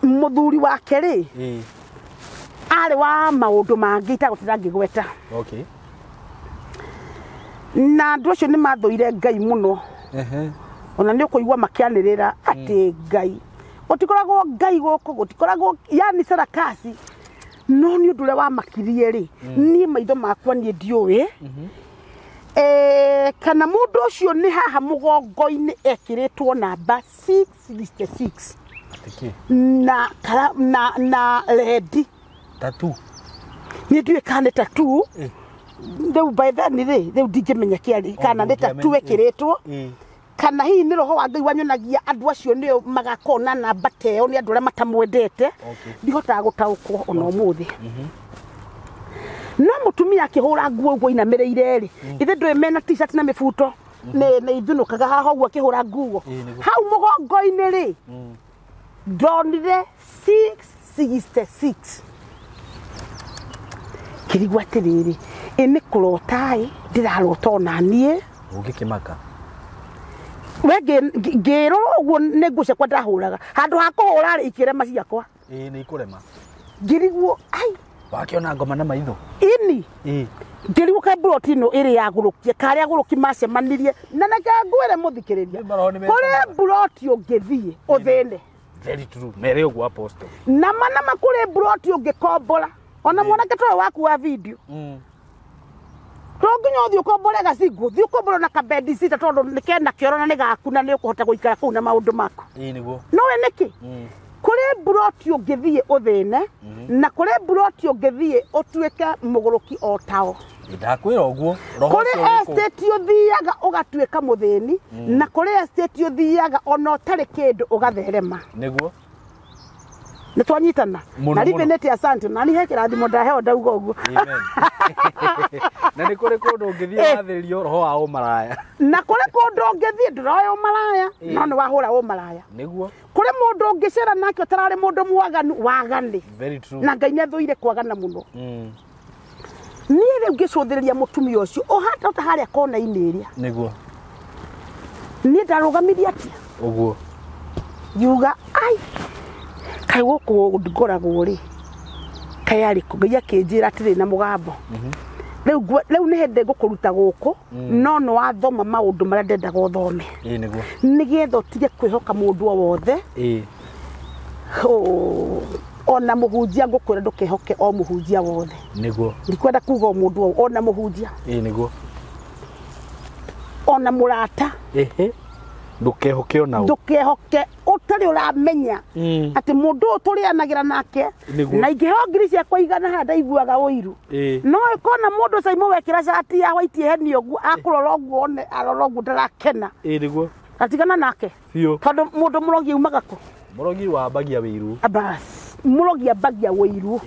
mũthuri wake rĩ arĩ wa maũndũ mangĩ itagũtira ngĩgweta na andũ acio nĩ mathũire Ngai mũno ona nĩ ũkũigua makĩanĩrĩra atĩ Ngai gũtikoragwo Ngai gũkũ gũtikoragwo yani sarakasi no nĩ ũndũ ũrĩa wamakirie rĩ niĩ maitho makwa niĩ ndiũĩ kana mundu ucio ni haha mugongo-ini ekiritwo namba 666 na red
tattoo
ni ndui kana tattoo ndeu by then rĩu ndingĩmenya kĩari kana nĩ tattoo ekiritwo kana hihi nĩ roho wa Ngai wanyonagia andũ acio nĩo magakona namba teo nĩ andũ arĩa matamwendete ndihotaga gũtaũkwo ona ũmũthĩ no mutumia akihura nguo uguo inamereire ri ithe ndwe mena t-shirt na mifuto ne ithunukaga haha uguo akihura nguo hau mugongo-ini ri ndonire 666 kirigwa tiriri ini kurotai ndirarota ona nie
ungikimaka
wege ngero uguo ne nguce kwa ndahuraga handu ha kuhura ri ikirema ciakwa
ni ikurema
ngiriguo ai
wakiona ngoma na maitho
ini ngiriguo ka brotino iri yagurukie kari aguruki macemanirie na ngwire muthikiriria kuri broti ungithie uthinde
very true mere uguo apostle
nama kuri broti ungikombora ona mwanake towe waku wa video Tonginya uthio kombore gacingu thio kombora na kabedi sita tondu nikenda kiorona ni gaku na ni ukuhota guikara kuu na maundu maku
niguo
no we niki kuri broti ungithie uthine na kuri broti ungithie utuike muguruki o tao
ndakwira uguo
kuri estate uthiaga ugatuika muthini na kuri estate uthiaga ona utari kindu ugatherema
niguo
ni twanyitana na rivenete asante na ni hekira thimo ndaheo ndauga uguo
amen na ni kuri kundu ungithie wathiririo roho wa umaraya
na kuri kundu ungithie ndroyo umaraya no ni wahura umaraya
niguo
kuri mundu ungicera nake utarari mundu mwaganu wagani
very true
na Ngai nĩathuire kwagana muno niĩ rĩu ngĩcũthĩrĩria mũtumia ũcio ũhata ũta harĩa kona-inĩ ĩrĩa
niguo
niĩ ndarũgamirie atia
ũguo
yuga ai kaĩ gũkũ ngoragwo rĩ kaĩ arĩkũ Ngai akĩnjĩra atĩrĩ na mũgambo rĩu nĩ hĩndĩ ngũkũruta gũkũ no nĩ wathoma maũndũ marĩa ndendaga ũthome
niguo
nĩgetha ũtige kwĩhoka mũndũ o wothe ona muhunjia ngukwira ndukehoke o muhunjia wothe niguo ndikwenda kuga o mundu ona muhunjia niguo ona murata
ndukehoke ona
ndukehoke utari uramenya ati mundu turianagira nake na ingiho ngiri ciakwa igana handa iguaga uiru no ikona mundu SYMO wekira shati ya white heni ogu akurora ogu one arora ogu ndarakena
niguo
atigana nake tondu mundu murogi umaga ku
murogi wa bagia wiru
abas murogi abagia wiru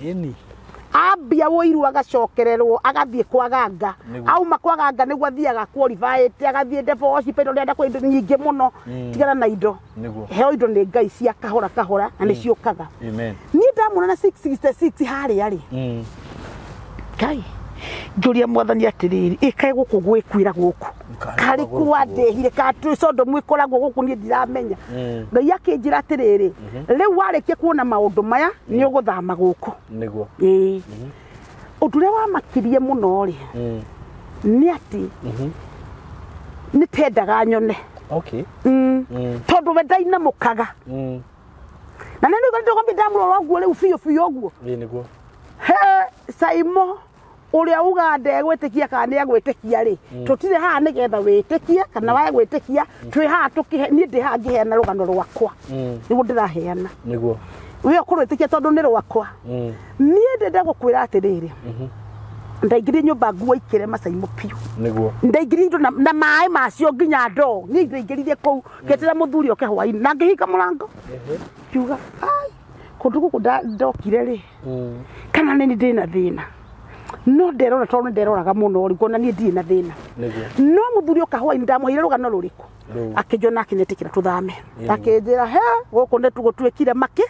ambia wiru agacokererwo agathie kwaganga auma kwaganga niguo athiaga qualified agathie divorce pero ndenda kwa indo nyingi muno tigana na indo heo indo ni Ngai cia kahora kahora na niciukaga amen ni ndamuna na 666 hari ari Ngai njuria mwathani atiriri ikae guku gwikwira guku kari kuwadehire katu sondo mwikoragwo guku ni ndiramenya Ngai akinjira atiriri riu warikie kuona maundu maya ni uguthama guku niguo undu wa makirie muno ri ni ati ni tendaga nyone tondu we ndainamukaga na nini ngo ndogombi ndamurora guo riu fiyo guo niguo SYMO uria uga ndegwitikia kana ni agwitikia ri tutire haha nigetha witikie kana wae gwitikia twi haha tukihe ni ndi haha ngiheana rugano rwakwa niguo ndiraheana niguo we ukurwitikia tondu ni rwakwa ni ndenda gukwira atiriri ndaingiri nyumba nguo ikire SYMO piu niguo ndaingiri indo na maai macio nginya ndo ni ndaingiririe kuu ketera muthuri oke hwaini na ngihika murango kiuga ai kundu guku ndokire ri kana ni ndina thina no nderora tondu nderoraga muno ri kona ni ndina thina no muthuri okahwaini ndamuhire rugano ruriku akijona akinetikira tuthame akinjira he guku ne tugutwikire maki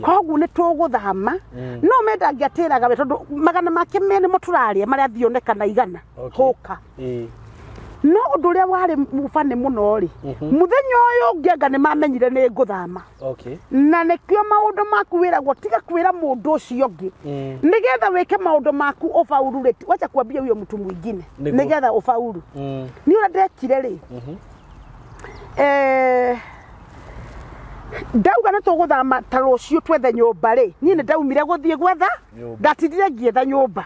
koguo ne tuguthama no menda ngiatiraga we tondu magana make mene muturaria maria thionekana igana huka no undu uria wari mufane muno ri muthenya uyu ngianga ni mamenyire ni nguthama na nikio maundu maku wiragwo tiga kwira mundu ucio ngi nigetha wike maundu maku ufaulu ri wacha kuambia huyo mtu mwingine nigetha ufaulu ni ura ndekire ri ndauga na tuguthama ta rucio twethe nyumba ri ni ndaumire guthie gwetha ndatindire ngietha nyumba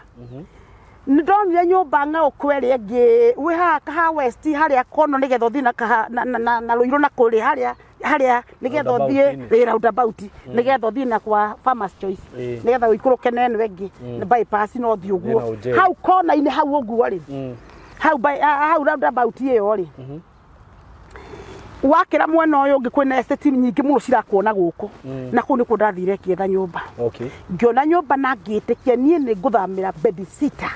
ndonire nyumba nga okwere ngi we ha west haria kono nigetho thina na ruiro na kuri haria nigetho thie roundabout nigetho thina kwa farmers choice nigetho wikuruke nene wengi bypass no thi uguo hau kona ine hau uguo ri hau roundabout iyo ri wakira mwena uyu ungi kwina estate nyingi muno cirakuona guku na ku ni ku ndathire kietha nyumba ngiona nyumba na ngitikia nie ni nguthamira bedsitter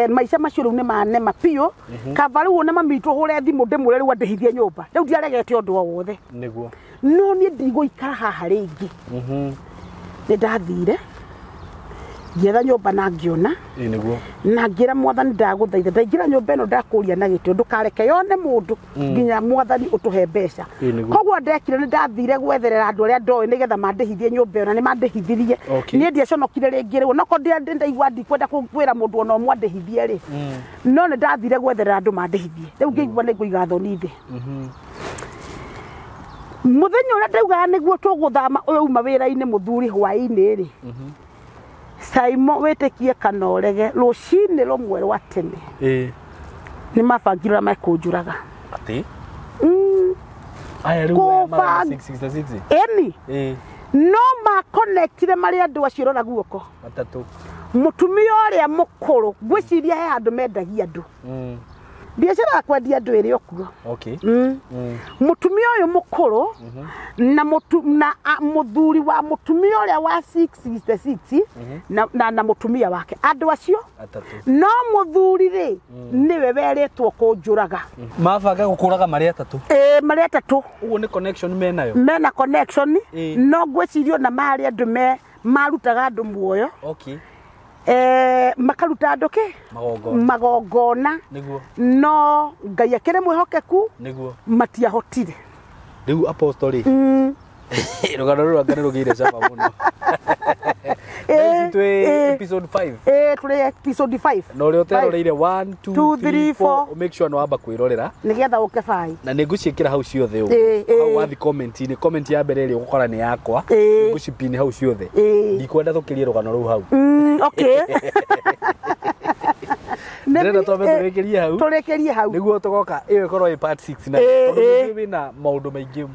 maisha macio riu ni manema piu kavaru wona mamitu hure thimu ndimure riu andihithie nyumba riu ndiaregete undu wothe niguo no ni ndigũikara haha ringi ni ndathire ngietha nyumba na ngiona niguo na ngira mwathani ndaguthaitha ndaingira nyumba ino ndakuria na gitio ndukareke yone mundu nginya mwathani utuhe mbeca koguo ndekire ni ndathire gwetherera andu aria ndoe nigetha mandihithie nyumba ino ni mandihithirie ni ndiaconokire ringi riu noko ndaigua ndikwenda kwira mundu ona mwandihithie ri no ni ndathire gwetherera andu mandihithie riu ngigua ni nguiga thoni thi muthenya uria ndaugaga niguo tuguthama uyu uma wira-ini muthuri hwaini ri SYMO wetikie kana urege rucini rumwe rwa tene ni mabangirira makunjuraga
ati aya riu 666
eni no ma connectire mari andu acio rora guoko
matatu
mutumia uria mukuru gwiciria he andu mendagia andu biashara kwendia andu iri okuo mutumia uyu mukuru na muthuri wa mutumia uria wa 666 na mutumia wake andu acio no muthuri ri niwe weretwo kunjuraga
mabanga gukuraga mari atatu
mari atatu
uguo ni connection
mena connection no gwicirio na mari andu marutaga andu muoyo makaruta andu ke magongona
niguo
no ngai akire mwihokeku
niguo
matiahotire
riu apostoli rugano rwanga rugire caba muno episode 5
tuli episode 5
no ri uteroreire 1 2 3 4 make sure no amba kwirorera
nigetha uke bai
na ninguciikira hau ciothe hau wathi comment ya mbere ri ugukora ni yakwa ngucipini hau ciothe ndikwenda thukirie rugano ru hau
okay
ndĩrenda twambe
tũrĩkĩrie hau
nĩguo tũgoka ĩyo ĩkorwo ĩ part 6 na tondũ wĩna maũndũ maingĩ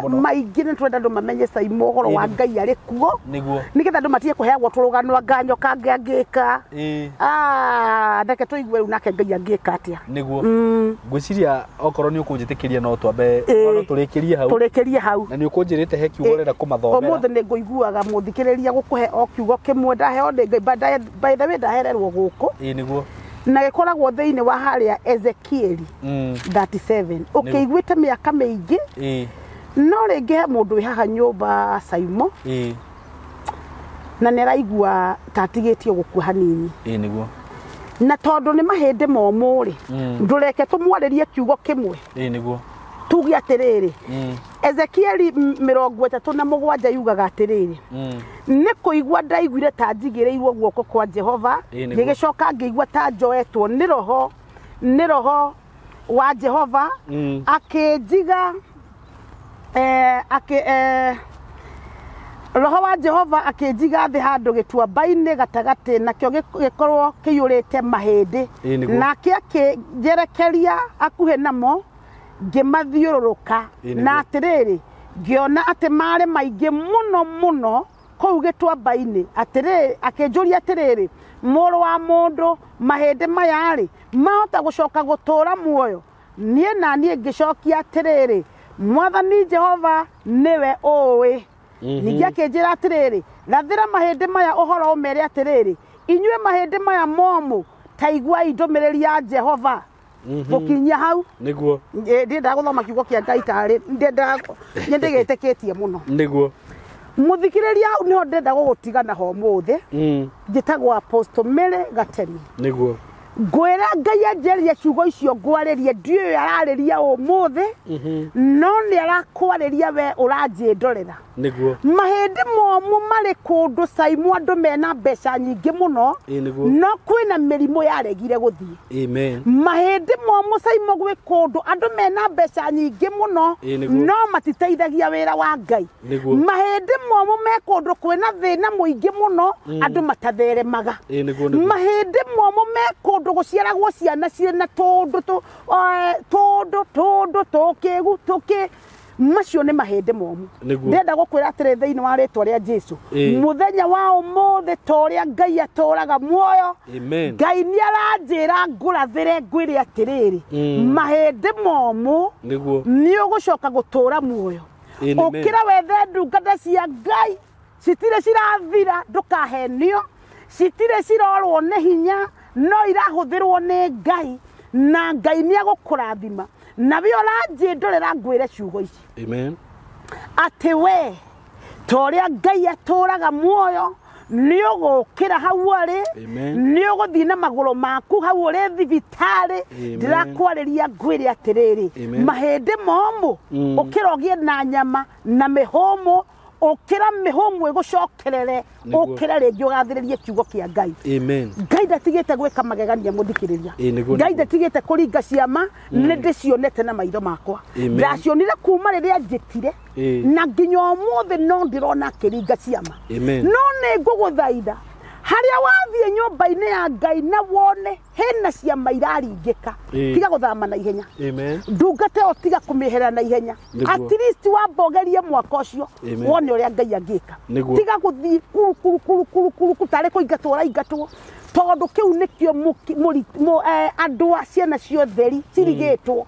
mũno
maingĩ nĩ twenda andũ mamenye SYMO ũhoro wa Ngai arĩ kuo nĩgetha andũ matige kũheagwo tũrũgano nganyo kange angĩka ndeke tũigue rĩu nake Ngai angĩka atĩa
nĩguo ngwĩciria okorwo nĩ ũkũnjĩtĩkĩria no twambe
tũrĩkĩrie hau
na nĩ ũkũnjĩrĩte he kiugo ũrenda kũmathomera
ũmũthĩ nĩ ngũiguaga mũthikĩrĩria gũkũhe o kiugo kĩmwe ndaheo nĩ Ngai by the way ndahererwo gũkũ
nĩguo
na gikoragwo thiini wa haria Ezekiel 37 ukiguite miaka mingi no ringi he mundu haha nyumba SYMO na niraigua tatigitio gukua hanini
niguo
na tondu ni mahinde momuri ndureke tumwaririe kiugo kimwe
niguo
tugi atiriri Ezekiel 37 yugaga atiriri ni kuigua ndaiguire ta njigireirwo guoko kwa Jehova ngigicoka ngigua ta njoetwo ni roho wa Jehova akinjiga roho wa Jehova akinjiga thi handu gituamba-ini gatagati nakio gikorwo kiyurite mahindi na akijerekeria akuhe namo ngimathiururuka na atiriri ngiona ati mari maingi muno kou gituamba-ini atiriri akinjuria atiriri muru wa mundu mahindi maya ri mahota gucoka gutura muoyo nie na nie ngicokia atiriri mwathani Jehova niwe uwi ningi akinjira atiriri rathira mahindi maya uhoro umere atiriri inyue mahindi maya momu taigua indomereri ya Jehova gukinya hau
niguo
ndenda guthoma kiugo kia Ngai tari ndenda nyendegeteketie muno
niguo
muthikiriria hau niho ndenda gugutigana ho muthi njitagwo Apostle Mary Gatemi
niguo
ngwira Ngai anjeria ciugo icio ngwareria ndiyo yarariria umuthi no ni arakwariria we uranjindorera
niguo
mahindi momu mari kundu SYMO andu mena mbeca nyingi muno no kwina mirimo yaregire guthie
amen
mahindi momu SYMO gwi kundu andu mena mbeca nyingi muno no matiteithagia wira wa Ngai mahindi momu me kundu kwina thina muingi muno andu matatheremaga mahindi momu me kundu guciaragwo ciana ciena tundu tuki macio ni mahindi momu ndenda gukwira atire thiini wa ritwa ria Jesu muthenya wa umuthi toria Ngai aturaga muoyo Ngai ni aranjira ngurathire ngwire atiriri mahindi momu ni ugucoka gutura muoyo ukira wethe ndungata cia Ngai citire cirathira ndukahenio citire cirorwo ni hinya no irahuthirwo ni Ngai na Ngai ni agukurathima na we oranjindorera ngwire ciugo ici
amen
ati we toria Ngai aturaga muoyo ni ugukira hau ari ni uguthii na maguru maku hau uri thibitari ndirakwariria ngwire atiriri mahindi momu ukira ugie na nyama na mihumu ukira mihumu igucokerere ukira ringi ugathiririe kiugo kia Ngai
amen
Ngai ndatigite gwika magegania muthikiriria Ngai ndatigite kuringa ciama ni ndicionete na maitho makwa ndacionire kuma riria njitire na nginya umuthi no ndirona kiringa ciama no ni nguguthaitha haria wathie nyumba-ini ya Ngai na wone hena ciama iraringika tiga guthama na ihenya ndungate o tiga kumihera na ihenya at least wambogerie mwaka ucio wone uria Ngai angika tiga guthii kuru kutare kuingatwo uraingatwo tondu kiu nikio andu a ciana cio theri cirigitwo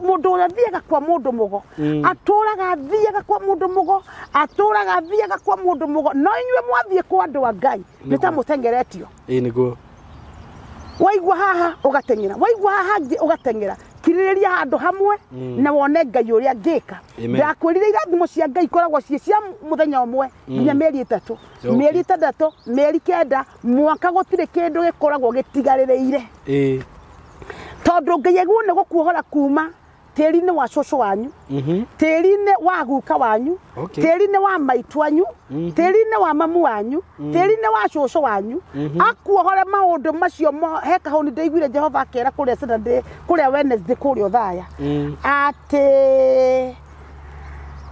mundu urathiaga kwa mundu mugo aturaga thiaga kwa mundu mugo aturaga thiaga kwa mundu mugo no inywe mwathie kwa andu a Ngai nitamutengeretio
niguo
waigwa haha ugatengera waigwa haha ugatengera kiririria handu hamwe na wone Ngai uria ngika ndakwirire irathimo cia Ngai koragwo cia muthenya umwe nginya mieri 3 mieri 6 mieri 9 mwaka gutire kindu gikoragwo gitigaririire tondu Ngai egune gukuhora kuma teri-ini wa cũcũ wanyu teri-ini wa guka wanyu teri-ini wa maitu wanyu teri-ini wa mamu wanyu teri-ini wa cũcũ wanyu akuohore maundu macio heka ho ni ndaiguire Jehova akera kuria Saturday kuria Wednesday kuria Uthaya ati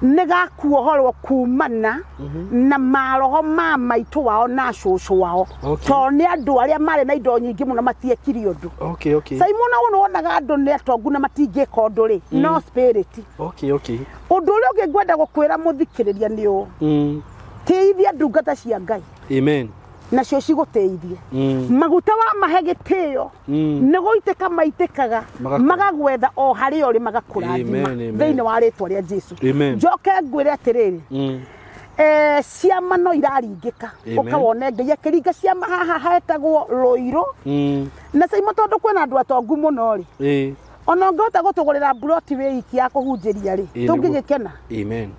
negakuohorwo kumana na maroho ma maitu wao na cũcũ wao to ni andu aria mari na indo nyingi muno matiekiri undu SYMO na uno wonaga andu ni atongu na matingika undu ri no spirit undu uria ungi ngwenda gukwira muthikiriria ni u teithia ndungata cia Ngai
amen
nacio ciguteithie maguta wa mahe gitio ni guiteka maitekaga magagwetha o hari ori magakurathima thiini wa ritwa ria Jesu njoke ngwire atiriri ciama no iraringika ukawone Ngai akiringa ciama haha hetagwo Ruiru na SYMO tondu kwina andu atongu muno ri ona ngota gutugurira broti we iki ya kuhunjiria ri tungigikena
amen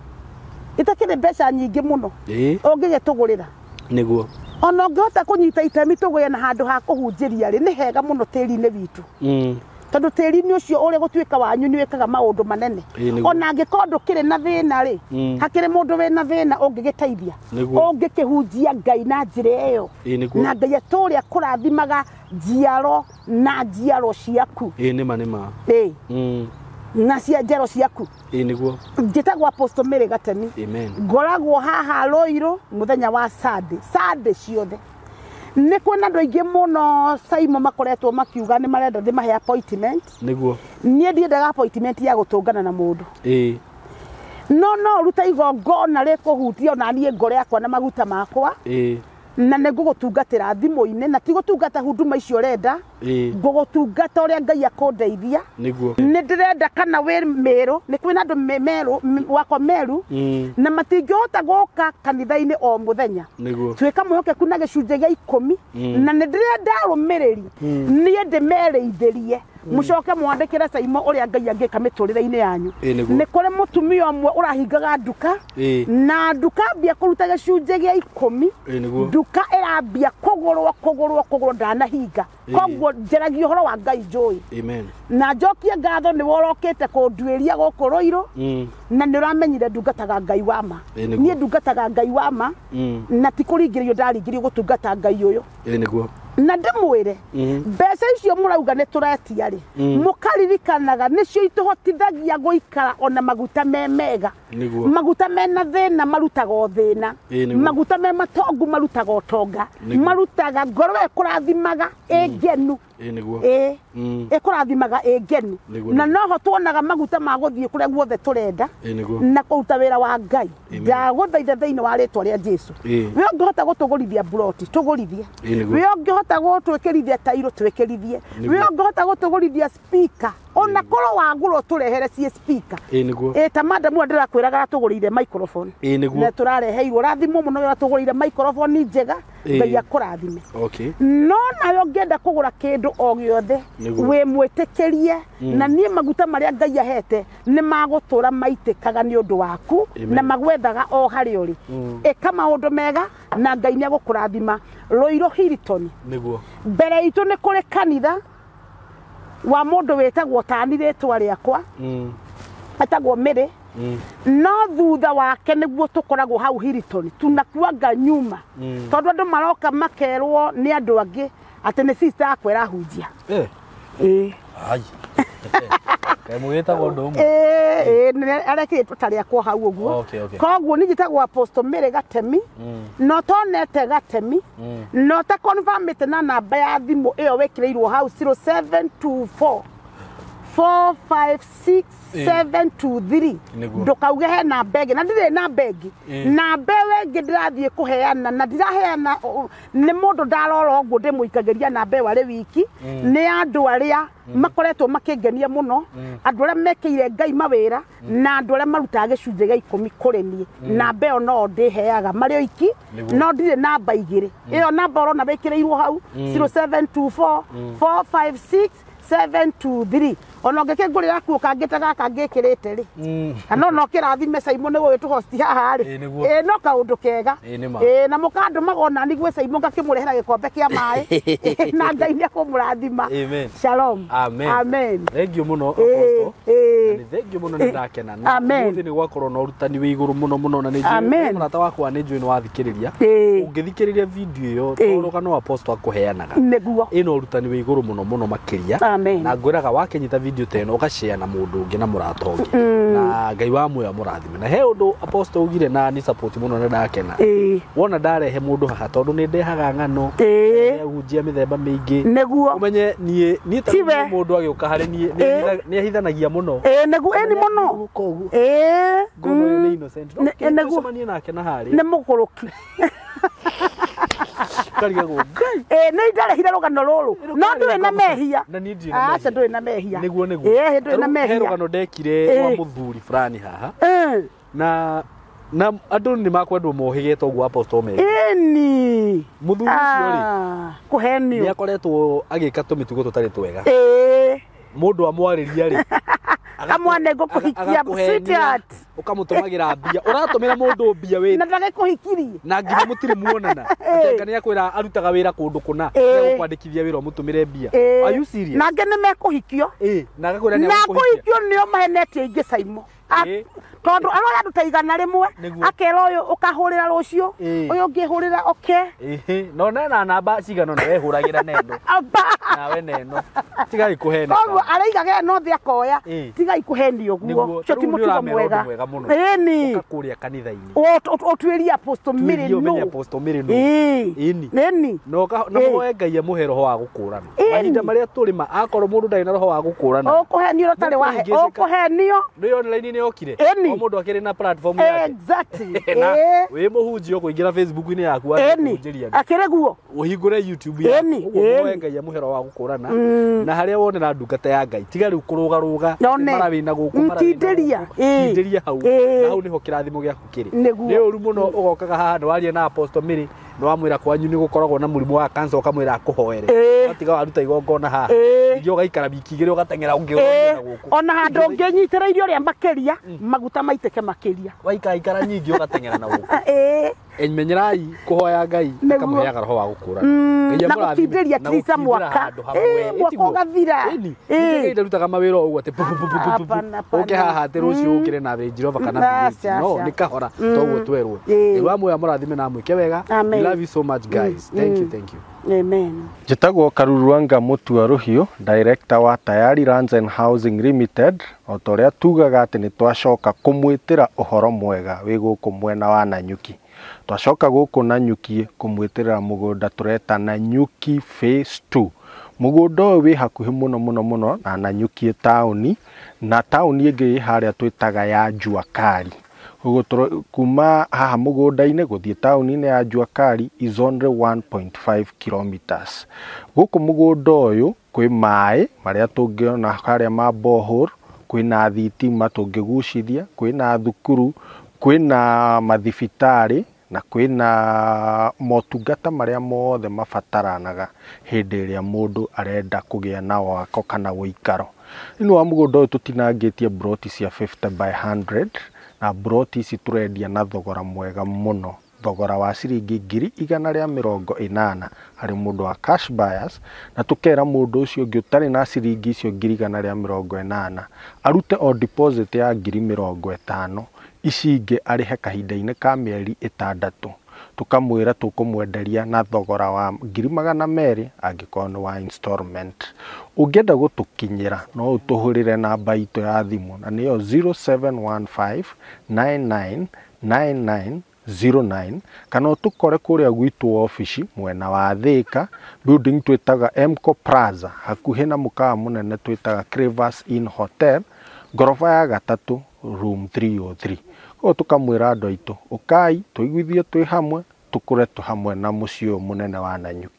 itakire mbeca nyingi muno ungigitugurira
niguo
ona ngota kunyita itemi tugoya na handu ha kuhunjiria ri ni hega muno tiri-ini witu tondu tiri-ini ucio uri gutwika wanyu ni wekaga maundu manene ona ngikondu kire na thina ri hakire mundu we na thina ungigiteithia ungikihunjia Ngai na njira iyo na Ngai aturia kurathimaga njiaro na njiaro ciaku
nima
na cia njaro ciaku
niguo
njitagwo Apostle Mary Gatemi ngoragwo haha Ruiru muthenya wa Sunday ciothe ni kwina andu aingi muno SYMO makoretwo makiuga ni marenda thimahe appointment niguo nie ndiendaga appointment ya gutungana na mundu no ruta igongona rikuhutia ona nie ngore akwa na maguta makwa na nigugutungatira thimu-ini na tigutungata huduma icio renda ngugutungata uria Ngai akundeithia ni ndirenda kana we meru ni kwina andu meru wako meru na matingihota guka kanitha-ini o muthenya twika muhokeku na gicunje gia 10 na ni ndirenda rumiriri nie ndimereithirie mucoke mwandikire SYMO uria Ngai angika miturire-ini yanyu ni kuri mutumia umwe urahingaga nduka na nduka ambia kuruta gicunje gia 10 nduka irambia kugurwo ndanahinga koguo njeragia uhoro wa Ngai njui na njokie ngatho ni worokite kunduiria guku Ruiru na ni uramenyire ndungataga Ngai wa ma nie ndungataga Ngai wa ma na tikuringirio ndaringirio gutungata Ngai uyu na ndimwire mbeca icio murauga ni turetia ri mukaririkanaga nicio ituhotithagia guikara ona maguta memega maguta mena thina marutaga thina maguta me matongu marutaga utonga marutaga ngoro ekurathimaga engenu ekurathimaga engenu na noho tuonaga maguta ma guthie kuria guothe turenda na kuruta wira wa Ngai ndaguthaitha thiini wa ritwa ria Jesu we ungihota gutugurithia broti tugurithie we ungihota gutwikirithia tairo twikirithie we ungihota gutugurithia speaker ona koro waguro turehere cie speaker ta madamu ndirakwiraga tugurire microphone na turareheirwo rathimo muno ya tugurire microphone njega Ngai akurathime no nayo ngenda kugura kindu o giothe we mwitikirie na nie maguta maria Ngai ahete ni magutura maitikaga ni undu waku na magwethaga o hari uri eka maundu mega na Ngai ni agukurathima Ruiru Hilton niguo mbere itu ni kuri kanitha wa mundu wetagwo tani ritwa riakwa atagwo Mary no thutha wake niguo tukoragwo hau Hilton tunakuanga nyuma tondu andu maroka makerwo ni andu angi ati ni sister akwa irahunjia
ai mugeta gondo mu
areke tutari akwa hau uguo koguo ni njitagwo Apostle Mary Gatemi no tonete Gatemi no ta confirm it na namba ya thimu iyo wekireirwo hau 0724 456 723 ndukauge he na begi na ndire na begi na bewe ngidirathie kuheana na ndiraheana ni mundu ndarora uguo ndimuikageria na bewe ari wiki ni andu aria makoretwo makingenia muno andu aria mekeire Ngai mawira na andu aria marutaga gicunje gia 10 kuri nie na beo no ndiheaga mari oiki no ndire namba igiri iyo namba orona bekireirwo hau 0724 456 723 ono ngeke ngurira kuo kangitaga kangikirite ri kana no kirathime SYMO ni gwitu host haha ri no kaundu kega na mukandu magona nigwe SYMO ngakimurehera gikombe kia mai na Ngai ni akumurathima shalom amen
thank you muno apostle ni thank you muno ndakena na muthi ni gwakorwo no rutani wi iguru muno na ni njui murata wakwa ni njui ni wathikiriria ungithikiriria video iyo toroga no apostle akuheanaga
niguo
ino rutani wi iguru muno makiria na ngwiraga wakenyita video teno ukashare na mundu ungi na murata ungi na Ngai wa muya murathime na he undu apostle ugire na ni support muno na ndakena wona ndarehe mundu haha tondu ni ndehaga ngano ahunjia mithemba mingi
niguo
umenye nie ta mundu agiuka hari ni ahithanagia muno
niguo ni muno
ngono ni innocent niguo manie nake na hari
ni muguruki
kariga go
ni ndarehire rugano ruru no ndui na mehia
na ni ndui
acha ndui na mehia
niguo
ndui na mehia
rugano ndekire wa muthuri fulani haha na andu ni makwendwo mohigete uguo apostle Mary
ni
muthuri ucio ri
kuhenio
ni akoretwo agika tumitugo tutari twega mundu amwariria ri
amwane gukuhikia sweetheart
ukamutumagira mbia uratumira mundu mbia we
na ndage kuhikirie
na nginya mutiri muonana ateka ni akwira arutaga wira kundu kuna kwandikithia wira mutumire mbia are you serious
na ngene mekuhikio
na agakwira ni
kuhikio nio mahenete ingi SYMO tondu aroya ndutaigana rimwe akera uyu ukahurira rucio uyu ngihurira
no na namba cigano na wehuragira nendo nawe neno tigai kuhena
koguo araigaga no thi akoya tigai kuheni uguo cio ti mutugo mwega ni
ukakuria kanitha-ini
otwiria Apostle Mary no
Apostle Mary no ni no moe Ngai amuhe roho wa gukurana mahinda maria turima akorwo mundu ndari na roho wa gukurana
ukuhenio rotari wahe ukuhenio
ni online ni okire mundu akiri na platform yake
exactly
we muhunjio kuingira Facebook ni yaku akihunjiria
akire guo
uhingure YouTube yaku moe Ngai amuhe roho wa gukurana na haria wonera ndungata ya Ngai tiga riu kurugaruga mara wina guku mara tindiria hau na hau niho kirathimo giaku kiri ni uru muno ugokaga haha ndwaria na Apostle Mary no amwira kwanyu ni gukoragwo na murimu wa cancer ukamwira akuhoere atiga waruta igongona ha ngi ugaikara wiki igiri ugatengera ungiona na guku
ona handu unginyitira irio ria makeria maguta maiteke makeria
waikaikara nyingi ugatengera na guku enmenyerai kuhoya Ngai akamuheaga roho wa gukura
na gutindĩria trisa mwaka mwaka ugathira
Ngai ndarutaga mawĩra ũguo atĩ ũke haha atĩ rũciũ ũkĩre na Range Rover kana no nĩ kahora toguo twerwo rĩu amwe mũrathime na mwĩke wega. We love you so much guys. Thank you.
Amen.
Njĩtagwo Karuruanga Mũtua Rũhiũ, director wa Tayari Lands and Housing Limited. O ta ũrĩa tugaga atĩ nĩ twacoka kũmwĩtĩra ũhoro mwega wĩ gũkũ mwena wa Nanyuki. Twacoka gũkũ Nanyuki kũmwĩtĩra mũgũnda tũreta Nanyuki Phase 2. Mũgũnda ũyũ wĩ hakuhĩ mũno na Nanyuki taũni, na taũni ĩngĩ harĩa twĩtaga ya Juakari. Kuma haha mũgũnda-inĩ gũthiĩ taũni-inĩ ya Juakari is only 1.5 kilometers. Gũkũ mũgũnda ũyũ kwĩ maĩ marĩa tũngĩona harĩa ma borehole, kwĩna thitima tũngĩgucithia, kwĩna thukuru, kwĩna mathibitarĩ na kwĩna motungata marĩa mothe mabataranaga hĩndĩ ĩrĩa mũndũ arenda kũgĩa na wako kana ũikaro. Thĩinĩ wa mũgũnda ũyũ tũtinangĩtie broti cia 50 by 100 na broti ici tũrendia na thogora mwega mũno, thogora wa ciringi 180 harĩ mũndũ wa cash buyers, na tũkera mũndũ ũcio ũngĩ ũtarĩ na ciringi icio 180 arute o deposit ya 50,000 ici ingĩ arĩhe kahinda-inĩ ka mĩeri 6, tukamwĩra tũkũmwenderia na thogora wa 200,000 angĩkorwo nĩ wa installment. Ũngĩenda gũtũkinyĩra no ũtũhũrĩre namba itũ ya thimũ na nĩyo 0715999909 kana ũtũkore kũrĩa gwitũ ofici mwena wa Thika, building twĩtaga Mco Plaza hakuhĩ na mũkawa mũnene twĩtaga Crevas Inn Hotel, ngorofa ya 3 room 303. O tukamwĩra andũ aitũ ũkai tũiguithie twĩ hamwe tũkũre hamwe na mũciĩ mũnene wa Nanyuki.